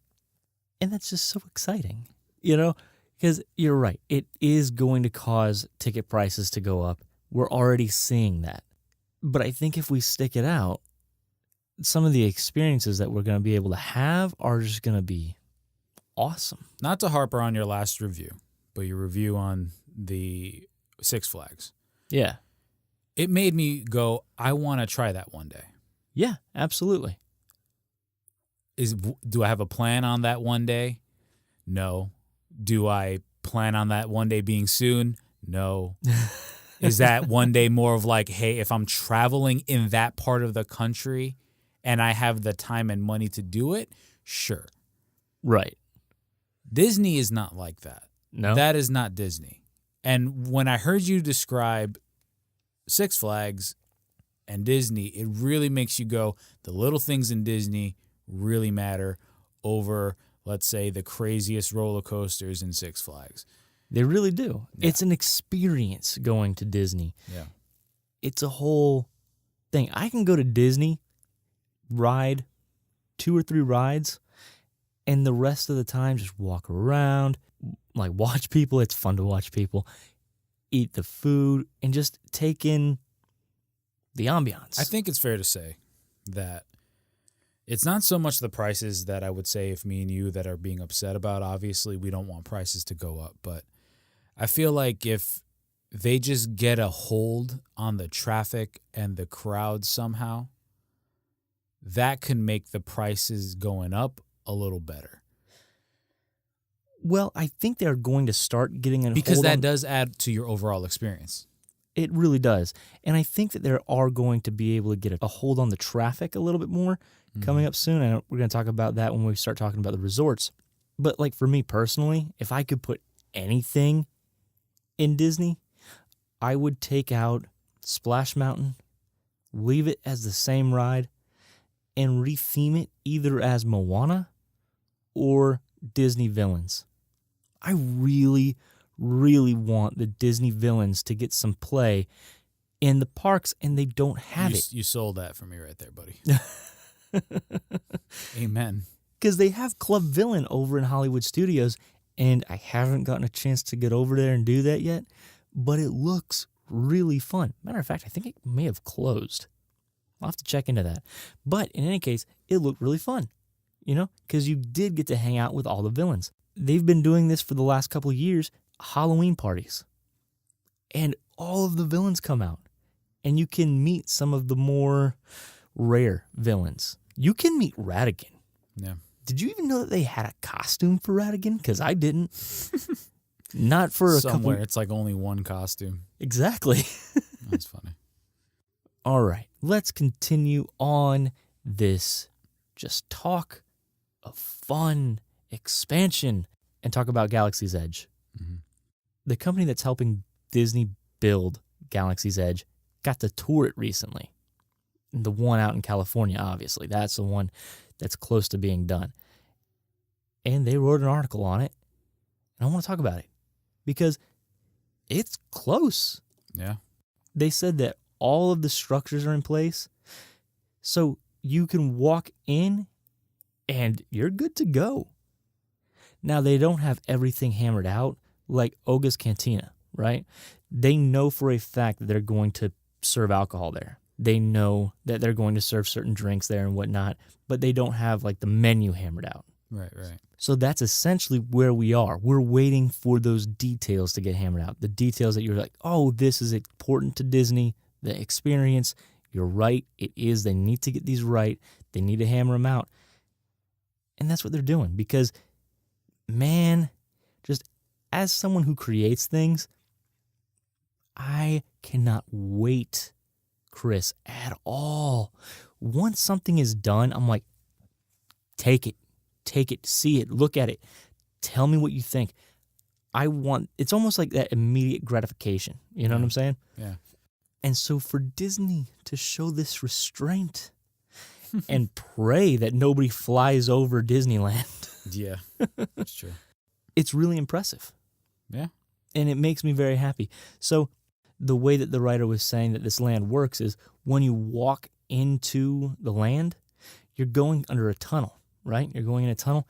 And that's just so exciting, because you're right. It is going to cause ticket prices to go up. We're already seeing that. But I think if we stick it out, some of the experiences that we're going to be able to have are just going to be awesome. Not to harp on your last review, but your review on the Six Flags. Yeah. It made me go, I want to try that one day. Yeah, absolutely. Do I have a plan on that one day? No. Do I plan on that one day being soon? No. Is that one day more of like, hey, if I'm traveling in that part of the country and I have the time and money to do it? Sure. Right. Disney is not like that. No. That is not Disney. And when I heard you describe Six Flags and Disney, it really makes you go, the little things in Disney really matter over, let's say, the craziest roller coasters in Six Flags. They really do. Yeah. It's an experience going to Disney. Yeah. It's a whole thing. I can go to Disney, ride 2 or 3 rides, and the rest of the time just walk around, like watch people. It's fun to watch people eat the food and just take in the ambiance. I think it's fair to say that it's not so much the prices that I would say if me and you that are being upset about. Obviously, we don't want prices to go up, but I feel like if they just get a hold on the traffic and the crowd somehow, that can make the prices going up a little better. Well, I think they're going to start getting a because hold that on. does add to your overall experience. It really does. And I think that they are going to be able to get a hold on the traffic a little bit more coming up soon. And we're going to talk about that when we start talking about the resorts. But like for me personally, if I could put anything in Disney, I would take out Splash Mountain, leave it as the same ride, and retheme it either as Moana or Disney Villains. I really, really want the Disney Villains to get some play in the parks, and they don't have it. You sold that for me right there, buddy. Amen. Because they have Club Villain over in Hollywood Studios, and I haven't gotten a chance to get over there and do that yet, but it looks really fun. Matter of fact, I think it may have closed. I'll have to check into that. But in any case, it looked really fun, because you did get to hang out with all the villains. They've been doing this for the last couple of years, Halloween parties. And all of the villains come out. And you can meet some of the more rare villains. You can meet Ratigan. Yeah. Did you even know that they had a costume for Ratigan? Because I didn't. Not for a Somewhere, couple. it's like only one costume. Exactly. That's funny. All right, let's continue on this just talk of fun expansion and talk about Galaxy's Edge. Mm-hmm. The company that's helping Disney build Galaxy's Edge got to tour it recently. The one out in California, obviously. That's the one that's close to being done. And they wrote an article on it. And I want to talk about it because it's close. Yeah. They said that all of the structures are in place, so you can walk in and you're good to go. Now, they don't have everything hammered out like Oga's Cantina, right? They know for a fact that they're going to serve alcohol there. They know that they're going to serve certain drinks there and whatnot, but they don't have like the menu hammered out. Right. So that's essentially where we are. We're waiting for those details to get hammered out. The details that you're like, oh, this is important to Disney, the experience. You're right. It is. They need to get these right. They need to hammer them out. And that's what they're doing because, man, just as someone who creates things, I cannot wait, Chris, at all. Once something is done, I'm like, take it, see it, look at it, tell me what you think. It's almost like that immediate gratification. You know what I'm saying? Yeah. And so for Disney to show this restraint and pray that nobody flies over Disneyland. Yeah, that's true. It's really impressive. Yeah. And it makes me very happy. So the way that the writer was saying that this land works is when you walk into the land, you're going under a tunnel, right? You're going in a tunnel,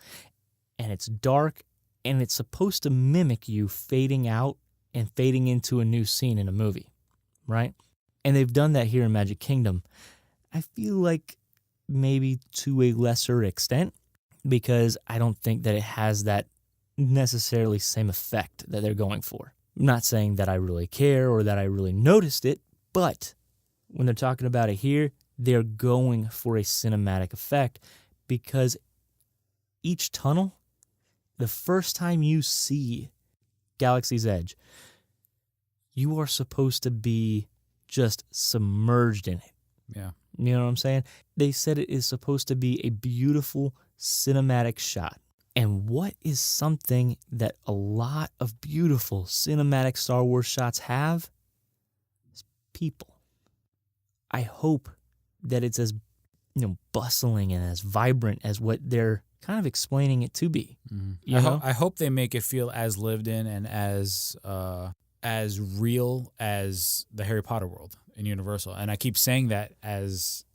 and it's dark, and it's supposed to mimic you fading out and fading into a new scene in a movie, right? And they've done that here in Magic Kingdom. I feel like maybe to a lesser extent, because I don't think that it has that necessarily same effect that they're going for. I'm not saying that I really care or that I really noticed it, but when they're talking about it here, they're going for a cinematic effect because each tunnel, the first time you see Galaxy's Edge, you are supposed to be just submerged in it. Yeah. You know what I'm saying? They said it is supposed to be a beautiful cinematic shot. And what is something that a lot of beautiful cinematic Star Wars shots have? It's people. I hope that it's as bustling and as vibrant as what they're kind of explaining it to be. Mm-hmm. I hope they make it feel as lived in and as real as the Harry Potter world in Universal. And I keep saying that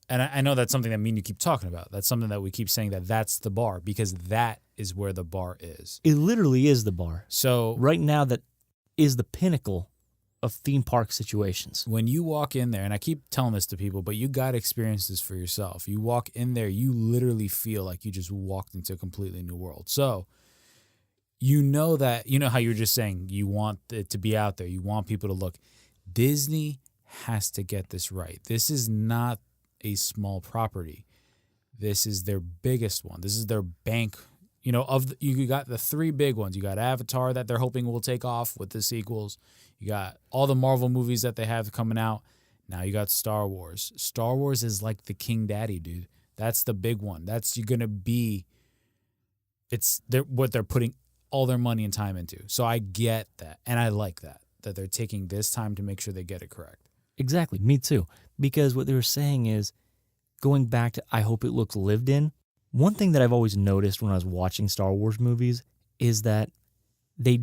and I know that's something that me and you keep talking about. That's something that we keep saying that's the bar because that is where the bar is. It literally is the bar. So right now that is the pinnacle of theme park situations. When you walk in there, and I keep telling this to people, but you got to experience this for yourself. You walk in there, you literally feel like you just walked into a completely new world. So you know how you were just saying you want it to be out there. You want people to look. Disney has to get this right. This is not a small property. This is their biggest one. This is their bank. You got the three big ones. You got Avatar that they're hoping will take off with the sequels. You got all the Marvel movies that they have coming out. Now you got Star Wars. Star Wars is like the king daddy, dude. That's the big one. That's what they're putting all their money and time into. So I get that. And I like that they're taking this time to make sure they get it correct. Exactly. Me too. Because what they were saying is, going back to I hope it looks lived in, one thing that I've always noticed when I was watching Star Wars movies is that they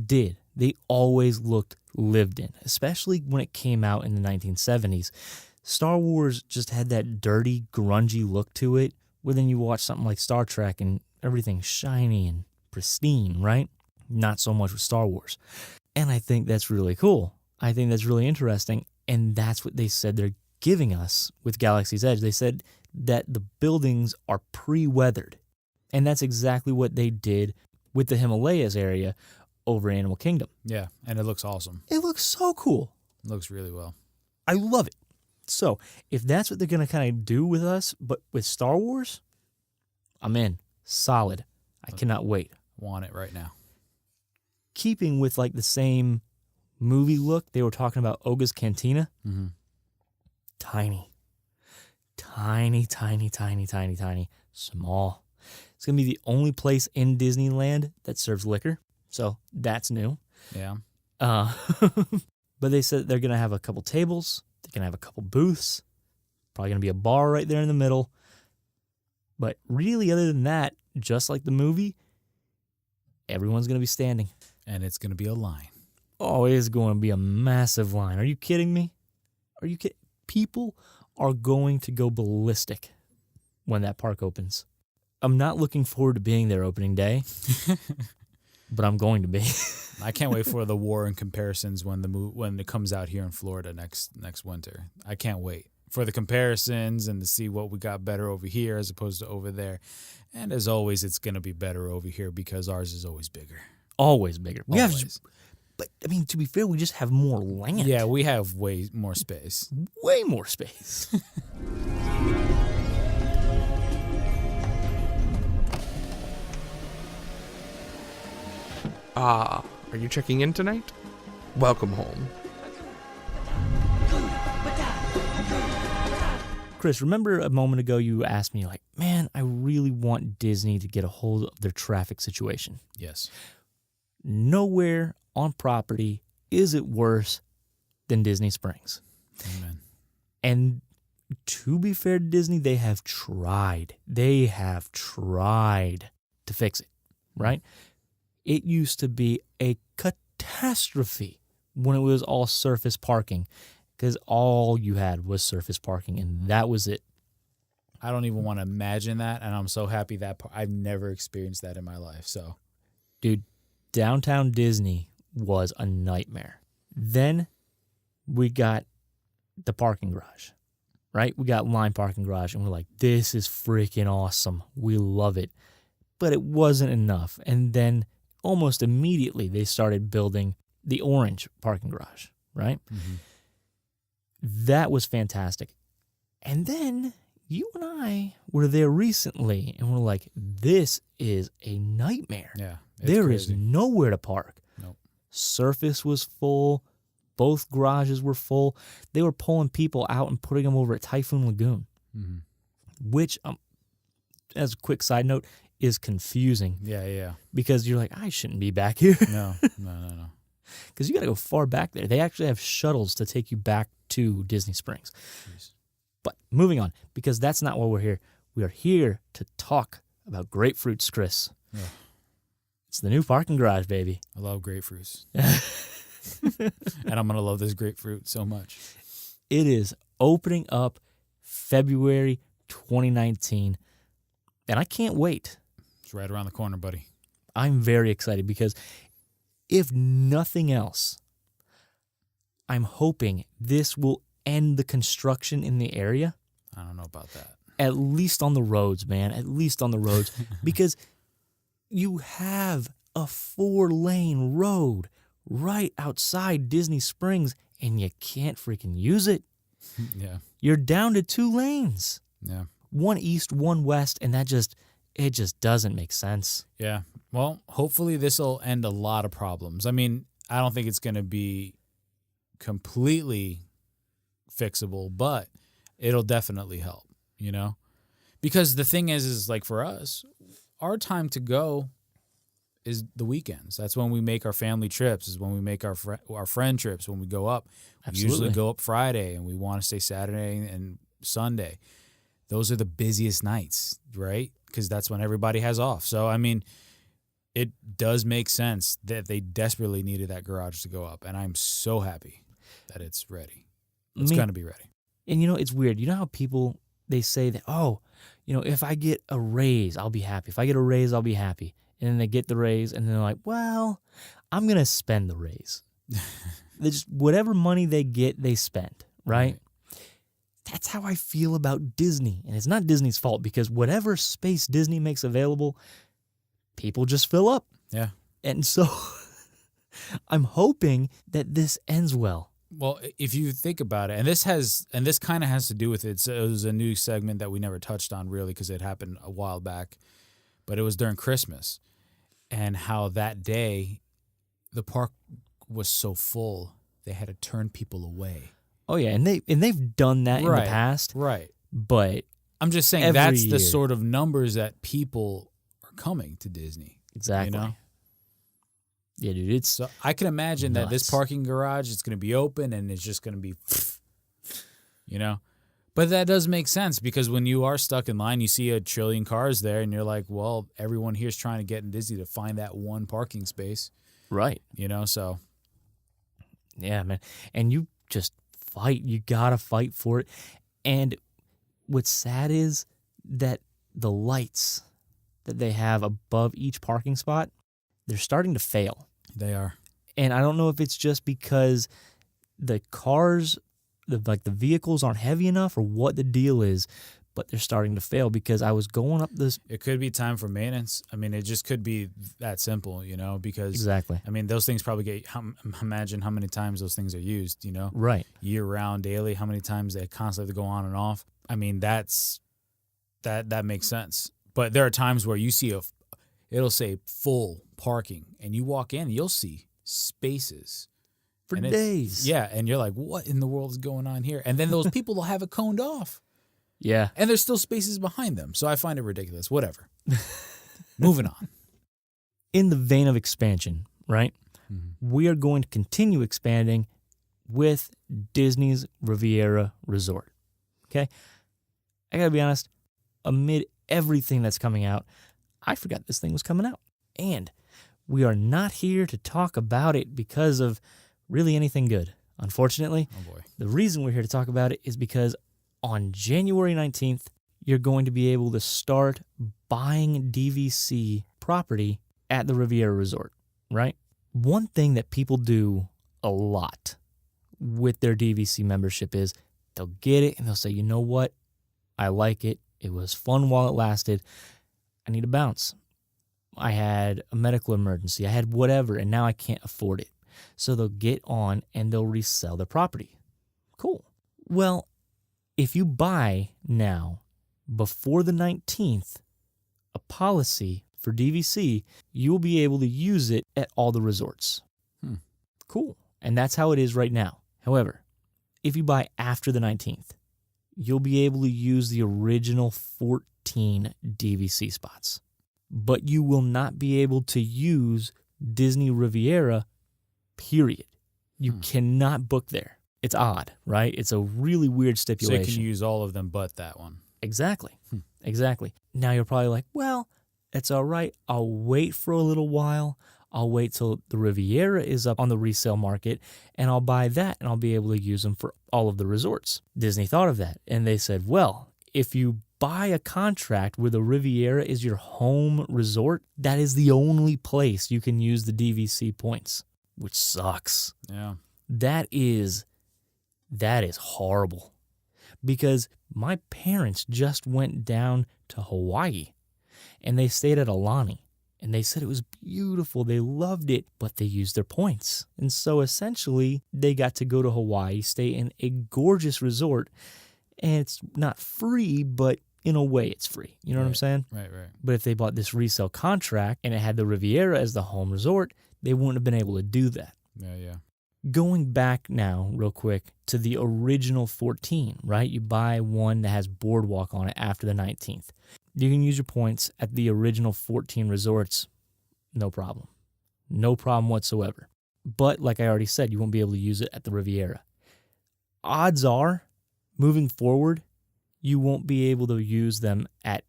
always looked lived in, especially when it came out in the 1970s. Star Wars just had that dirty, grungy look to it, where then you watch something like Star Trek and everything's shiny and pristine, right? Not so much with Star Wars. And I think that's really cool. I think that's really interesting. And that's what they said they're giving us with Galaxy's Edge. They said that the buildings are pre-weathered. And that's exactly what they did with the Himalayas area over in Animal Kingdom. Yeah, and it looks awesome. It looks so cool. It looks really well. I love it. So, if that's what they're going to kind of do with us, but with Star Wars, I'm in. Solid. I cannot wait. Want it right now. Keeping with like the same movie look, they were talking about Oga's Cantina. Mm-hmm. Tiny. Tiny. Small. It's going to be the only place in Disneyland that serves liquor. So that's new. Yeah. But they said they're going to have a couple tables. They're going to have a couple booths. Probably going to be a bar right there in the middle. But really, other than that, just like the movie, everyone's going to be standing. And it's going to be a line. Oh, it is going to be a massive line. Are you kidding me? Are you kidding? People are going to go ballistic when that park opens. I'm not looking forward to being there opening day, but I'm going to be. I can't wait for the war and comparisons when it comes out here in Florida next winter. I can't wait for the comparisons and to see what we got better over here as opposed to over there. And as always, it's going to be better over here because ours is always bigger. Always bigger. We Always. have, but I mean, to be fair, we just have more land. Yeah, we have way more space. Way more space. Are you checking in tonight? Welcome home. Chris, remember a moment ago you asked me, like, man, I really want Disney to get a hold of their traffic situation. Yes. Nowhere on property is it worse than Disney Springs. Amen. And to be fair to Disney, they have tried. They have tried to fix it, right? It used to be a catastrophe when it was all surface parking, because all you had was surface parking, and that was it. I don't even want to imagine that, and I'm so happy that I've never experienced that in my life. So, dude, downtown Disney was a nightmare. Then we got the parking garage, right? We got line parking garage, and we're like, this is freaking awesome. We love it. But it wasn't enough. And then almost immediately they started building the orange parking garage, right? Mm-hmm. That was fantastic. And then you and I were there recently, and we're like, this is a nightmare. Yeah. There is nowhere to park. Nope. Surface was full. Both garages were full. They were pulling people out and putting them over at Typhoon Lagoon, which, as a quick side note, is confusing. Yeah. Because you're like, I shouldn't be back here. No. Because you got to go far back there. They actually have shuttles to take you back to Disney Springs. Jeez. But moving on, because that's not why we're here. We are here to talk about grapefruits, Chris. Yeah. It's the new parking garage, baby. I love grapefruits. And I'm going to love this grapefruit so much. It is opening up February 2019, and I can't wait. It's right around the corner, buddy. I'm very excited because if nothing else, I'm hoping this will end the construction in the area. I don't know about that. At least on the roads, man. At least on the roads. Because you have a 4-lane road right outside Disney Springs, and you can't freaking use it. Yeah. You're down to 2 lanes. Yeah. One east, one west, and it just doesn't make sense. Yeah. Well, hopefully this will end a lot of problems. I mean, I don't think it's going to be completely fixable, but it'll definitely help, you know? Because the thing is like for us, our time to go is the weekends. That's when we make our family trips, is when we make our friend trips, when we go up. Absolutely. We usually go up Friday, and we want to stay Saturday and Sunday. Those are the busiest nights, right? Because that's when everybody has off. So, I mean, it does make sense that they desperately needed that garage to go up, and I'm so happy that it's ready. It's going to be ready. And, it's weird. You know how people, they say that, if I get a raise, I'll be happy. If I get a raise, I'll be happy. And then they get the raise, and they're like, well, I'm going to spend the raise. Whatever money they get, they spend, right? That's how I feel about Disney. And it's not Disney's fault, because whatever space Disney makes available, people just fill up. Yeah. And so I'm hoping that this ends well. Well, if you think about it, and this kind of has to do with it. So it was a new segment that we never touched on really because it happened a while back, but it was during Christmas, and how that day the park was so full they had to turn people away. Oh yeah, and they've done that in the past, right? But I'm just saying that's the sort of numbers that people are coming to Disney. Exactly. You know? Yeah, dude, so I can imagine nuts. that this parking garage is going to be open and it's just going to be, But that does make sense because when you are stuck in line, you see a trillion cars there and you're like, well, everyone here's trying to get in Disney to find that one parking space. Right. So. Yeah, man. And you just fight. You got to fight for it. And what's sad is that the lights that they have above each parking spot, they're starting to fail. They are. And I don't know if it's just because the cars the vehicles aren't heavy enough or what the deal is, but they're starting to fail because I was going up this. It could be time for maintenance. I mean, it just could be that simple, because Exactly. I mean, those things probably get, imagine how many times those things are used, Right. Year round, daily, how many times they constantly go on and off. I mean, that makes sense. But there are times where you see it'll say full parking and you walk in, you'll see spaces. For days. Yeah, and you're like, what in the world is going on here? And then those people will have it coned off. Yeah. And there's still spaces behind them. So I find it ridiculous. Whatever. Moving on. In the vein of expansion, right? Mm-hmm. We are going to continue expanding with Disney's Riviera Resort. Okay? I got to be honest, amid everything that's coming out, I forgot this thing was coming out. And we are not here to talk about it because of really anything good. Unfortunately, the reason we're here to talk about it is because on January 19th, you're going to be able to start buying DVC property at the Riviera Resort, right? One thing that people do a lot with their DVC membership is they'll get it and they'll say, you know what? I like it. It was fun while it lasted. I need to bounce. I had a medical emergency. I had whatever, and now I can't afford it. So they'll get on and they'll resell their property. Cool. Well, if you buy now, before the 19th, a policy for DVC, you'll be able to use it at all the resorts. Cool. And that's how it is right now. However, if you buy after the 19th, you'll be able to use the original 14 DVC spots. But you will not be able to use Disney Riviera, period. You cannot book there. It's odd, right? It's a really weird stipulation. So you can use all of them but that one. Exactly. Exactly. Now you're probably like, well, it's all right. I'll wait for a little while. I'll wait till the Riviera is up on the resale market, and I'll buy that, and I'll be able to use them for all of the resorts. Disney thought of that, and they said, well, if you buy a contract where the Riviera is your home resort, that is the only place you can use the DVC points, which sucks. Yeah. That is horrible, because my parents just went down to Hawaii and they stayed at Alani and they said it was beautiful. They loved it, but they used their points. And so essentially they got to go to Hawaii, stay in a gorgeous resort, and it's not free, but in a way it's free. You know what I'm saying? Right. But if they bought this resale contract and it had the Riviera as the home resort, they wouldn't have been able to do that. Yeah. Going back now real quick to the original 14, right? You buy one that has Boardwalk on it after the 19th. You can use your points at the original 14 resorts, no problem. No problem whatsoever. But like I already said, you won't be able to use it at the Riviera. Odds are, moving forward, you won't be able to use them at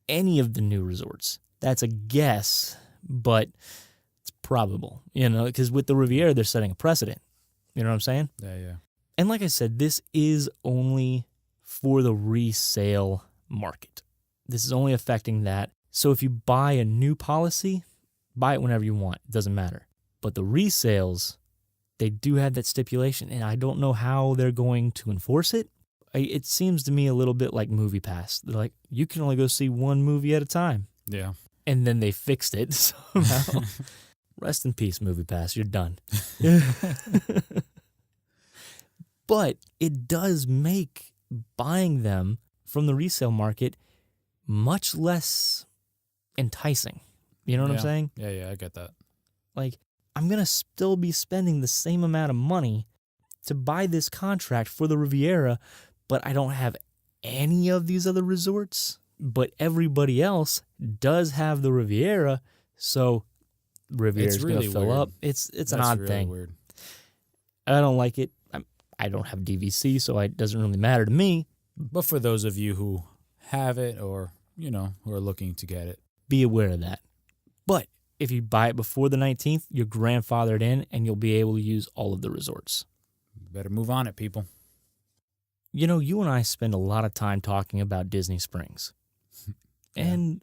any of the new resorts. That's a guess, but it's probable, because with the Riviera, they're setting a precedent. You know what I'm saying? Yeah. And like I said, this is only for the resale market. This is only affecting that. So if you buy a new policy, buy it whenever you want. It doesn't matter. But the resales, they do have that stipulation, and I don't know how they're going to enforce it. It seems to me a little bit like MoviePass. They're like, you can only go see one movie at a time. Yeah. And then they fixed it somehow. Rest in peace, MoviePass. You're done. But it does make buying them from the resale market much less enticing. You know what I'm saying? Yeah, I get that. Like, I'm going to still be spending the same amount of money to buy this contract for the Riviera, but I don't have any of these other resorts. But everybody else does have the Riviera, so Riviera's really going to fill weird. up. It's an odd really thing. Weird. I don't like it. I don't have DVC, so it doesn't really matter to me. But for those of you who have it or, who are looking to get it, be aware of that. But if you buy it before the 19th, you're grandfathered in and you'll be able to use all of the resorts. Better move on it, people. You and I spend a lot of time talking about Disney Springs. And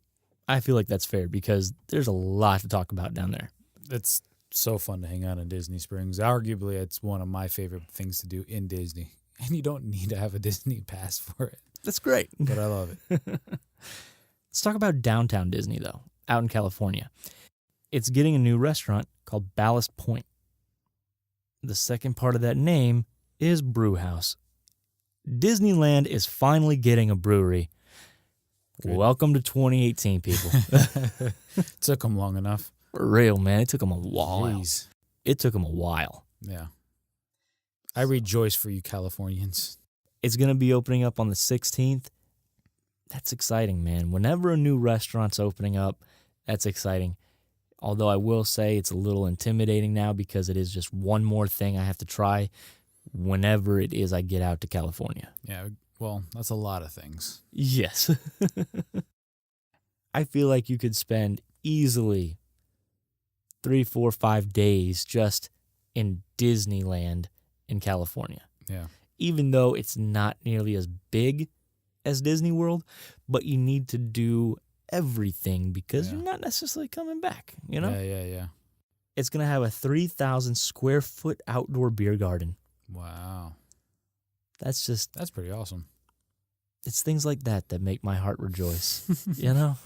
I feel like that's fair because there's a lot to talk about down there. It's so fun to hang out in Disney Springs. Arguably, it's one of my favorite things to do in Disney. And you don't need to have a Disney pass for it. That's great. But I love it. Let's talk about downtown Disney, though, out in California. It's getting a new restaurant called Ballast Point. The second part of that name is Brew House. Disneyland is finally getting a brewery. Good. Welcome to 2018, people. Took them long enough. For real, man. It took them a while. Jeez. It took them a while. Yeah. I rejoice for you Californians. It's going to be opening up on the 16th. That's exciting, man. Whenever a new restaurant's opening up, that's exciting. Although I will say it's a little intimidating now because it is just one more thing I have to try whenever it is I get out to California. Yeah, well, that's a lot of things. Yes. I feel like you could spend easily 3, 4, 5 days just in Disneyland in California. Yeah. Even though it's not nearly as big as Disney World, but you need to do everything because you're not necessarily coming back, you know? Yeah. It's going to have a 3,000 square foot outdoor beer garden. Wow. That's pretty awesome. It's things like that that make my heart rejoice, you know?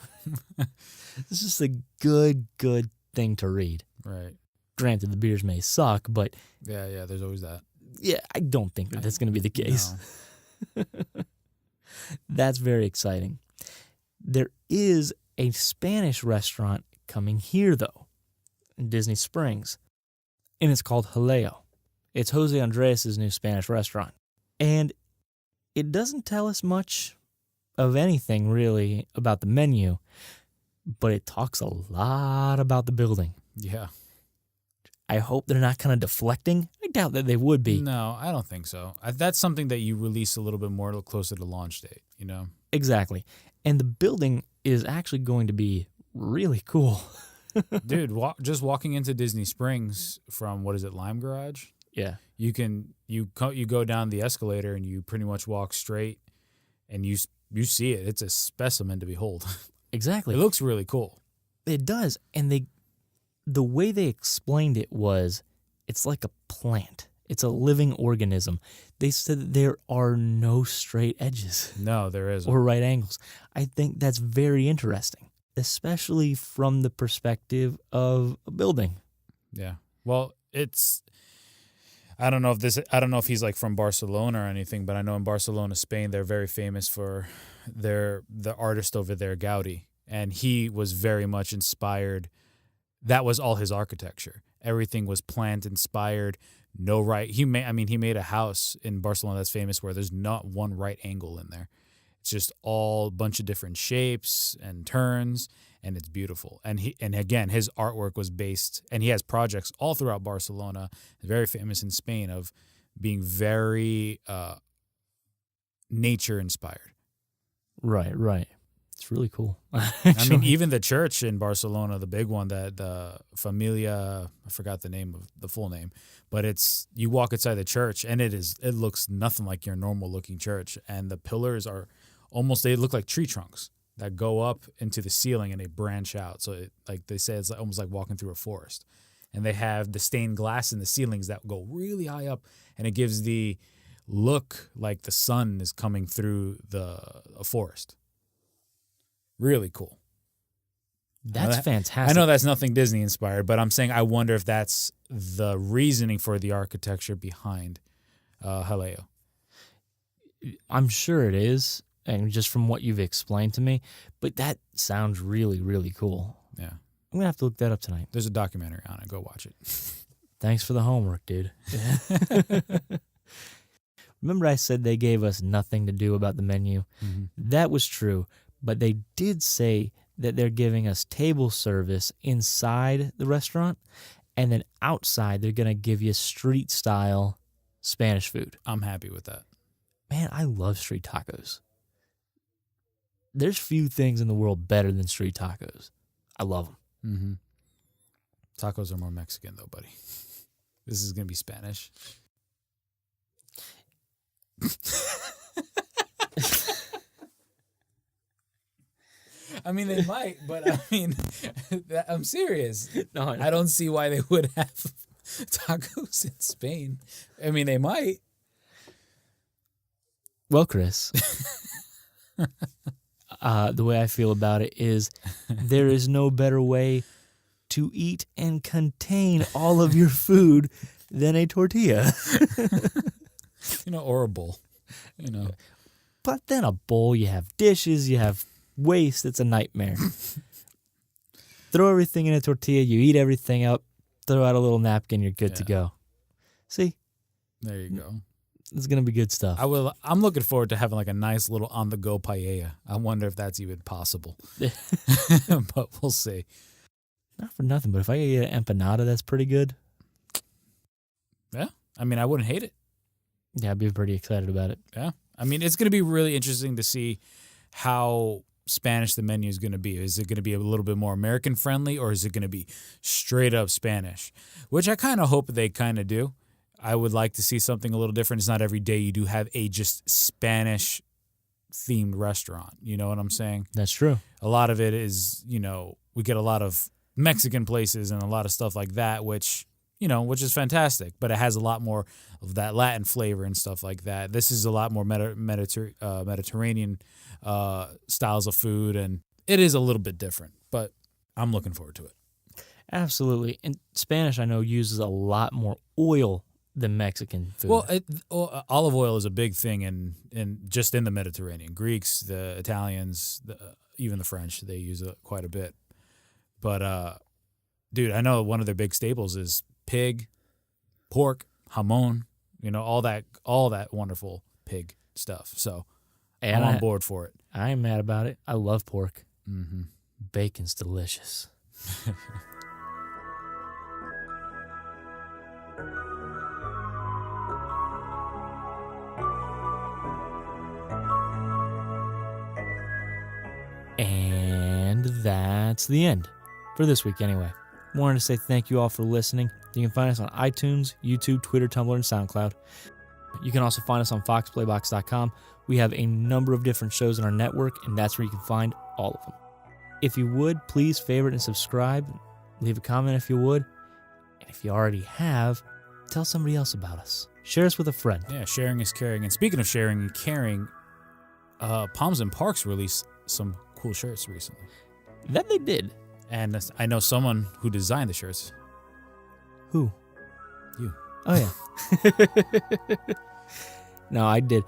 It's just a good thing to read. Right. Granted, the beers may suck, but... Yeah, there's always that. Yeah, I don't think that's going to be the case. No. That's very exciting. There is a Spanish restaurant coming here, though, in Disney Springs, and it's called Jaleo. It's Jose Andres' new Spanish restaurant, and it doesn't tell us much of anything, really, about the menu, but it talks a lot about the building. Yeah. I hope they're not kind of deflecting. I doubt that they would be. No, I don't think so. That's something that you release a little bit more closer to launch date, you know? Exactly. And the building is actually going to be really cool. Dude, just walking into Disney Springs from, what is it, Lime Garage? Yeah. You go down the escalator and you pretty much walk straight and you see it. It's a specimen to behold. Exactly. It looks really cool. It does. And the way they explained it was it's like a plant. It's a living organism. They said that there are no straight edges. No, there isn't. Or right angles. I think that's very interesting, especially from the perspective of a building. Yeah. Well, I don't know if he's like from Barcelona or anything, but I know in Barcelona, Spain, they're very famous for the artist over there, Gaudi, and he was very much inspired. That was all his architecture. Everything was plant inspired. No right. He made a house in Barcelona that's famous where there's not one right angle in there. It's just all a bunch of different shapes and turns, and it's beautiful. And again, his artwork was based, and he has projects all throughout Barcelona, very famous in Spain, of being very nature inspired. Right. It's really cool. I mean, even the church in Barcelona, the big one, the Familia, I forgot the name of the full name, but you walk inside the church and it looks nothing like your normal looking church. And the pillars they look like tree trunks that go up into the ceiling and they branch out. So like they say, it's almost like walking through a forest. And they have the stained glass in the ceilings that go really high up, and it gives the look like the sun is coming through a forest. Really cool. That's fantastic. I know that's nothing Disney inspired, but I'm saying I wonder if that's the reasoning for the architecture behind Jaleo. I'm sure it is, and just from what you've explained to me, but that sounds really, really cool. Yeah. I'm going to have to look that up tonight. There's a documentary on it. Go watch it. Thanks for the homework, dude. Remember I said they gave us nothing to do about the menu? Mm-hmm. That was true. But they did say that they're giving us table service inside the restaurant, and then outside they're going to give you street-style Spanish food. I'm happy with that. Man, I love street tacos. There's few things in the world better than street tacos. I love them. Mm-hmm. Tacos are more Mexican, though, buddy. This is going to be Spanish. I mean, they might, but I mean, I'm serious. No, I don't see why they would have tacos in Spain. I mean, they might. Well, Chris, the way I feel about it is there is no better way to eat and contain all of your food than a tortilla. Or a bowl. But then a bowl, you have dishes, you have waste. It's a nightmare. Throw everything in a tortilla, you eat everything up, throw out a little napkin, you're good to go. See? There you go. It's going to be good stuff. I'm looking forward to having like a nice little on-the-go paella. I wonder if that's even possible. But we'll see. Not for nothing, but if I get an empanada, that's pretty good. Yeah. I mean, I wouldn't hate it. Yeah, I'd be pretty excited about it. Yeah. I mean, it's going to be really interesting to see how Spanish the menu is going to be. Is it going to be a little bit more American friendly, or is it going to be straight up Spanish? Which I kind of hope they kind of do. I would like to see something a little different. It's not every day you do have a just Spanish themed restaurant. You know what I'm saying? That's true. A lot of it is, we get a lot of Mexican places and a lot of stuff like that, which is fantastic, but it has a lot more of that Latin flavor and stuff like that. This is a lot more Mediterranean styles of food, and it is a little bit different, but I'm looking forward to it. Absolutely. And Spanish, I know, uses a lot more oil than Mexican food. Well, olive oil is a big thing in just in the Mediterranean. Greeks, the Italians, even the French, they use it quite a bit. But, dude, I know one of their big staples is pig, pork, jamon, all that wonderful pig stuff. So I'm on board for it. I ain't mad about it. I love pork. Mm-hmm. Bacon's delicious. And that's the end for this week anyway. Wanted to say thank you all for listening. You can find us on iTunes, YouTube, Twitter, Tumblr, and SoundCloud. You can also find us on foxplaybox.com. We have a number of different shows in our network, and that's where you can find all of them. If you would, please favorite and subscribe. Leave a comment if you would. And if you already have, tell somebody else about us. Share us with a friend. Yeah, sharing is caring. And speaking of sharing and caring, Palms and Parks released some cool shirts recently. That they did. And I know someone who designed the shirts. Who? You. Oh, yeah. No, I did.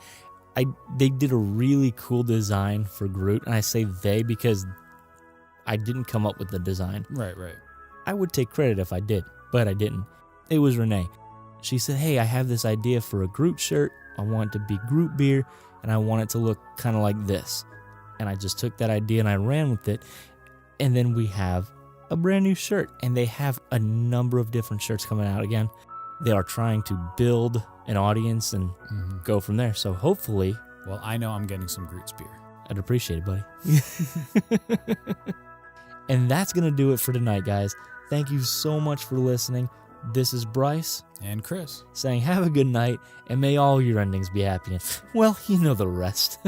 They did a really cool design for Groot. And I say they because I didn't come up with the design. Right. I would take credit if I did, but I didn't. It was Renee. She said, hey, I have this idea for a Groot shirt. I want it to be Groot beer, and I want it to look kind of like this. And I just took that idea and I ran with it. And then we have a brand new shirt. And they have a number of different shirts coming out again. They are trying to build an audience and go from there. So hopefully... Well, I know I'm getting some Groot's beer. I'd appreciate it, buddy. And that's going to do it for tonight, guys. Thank you so much for listening. This is Brice. And Chris. Saying have a good night, and may all your endings be happy. And, well, you know the rest.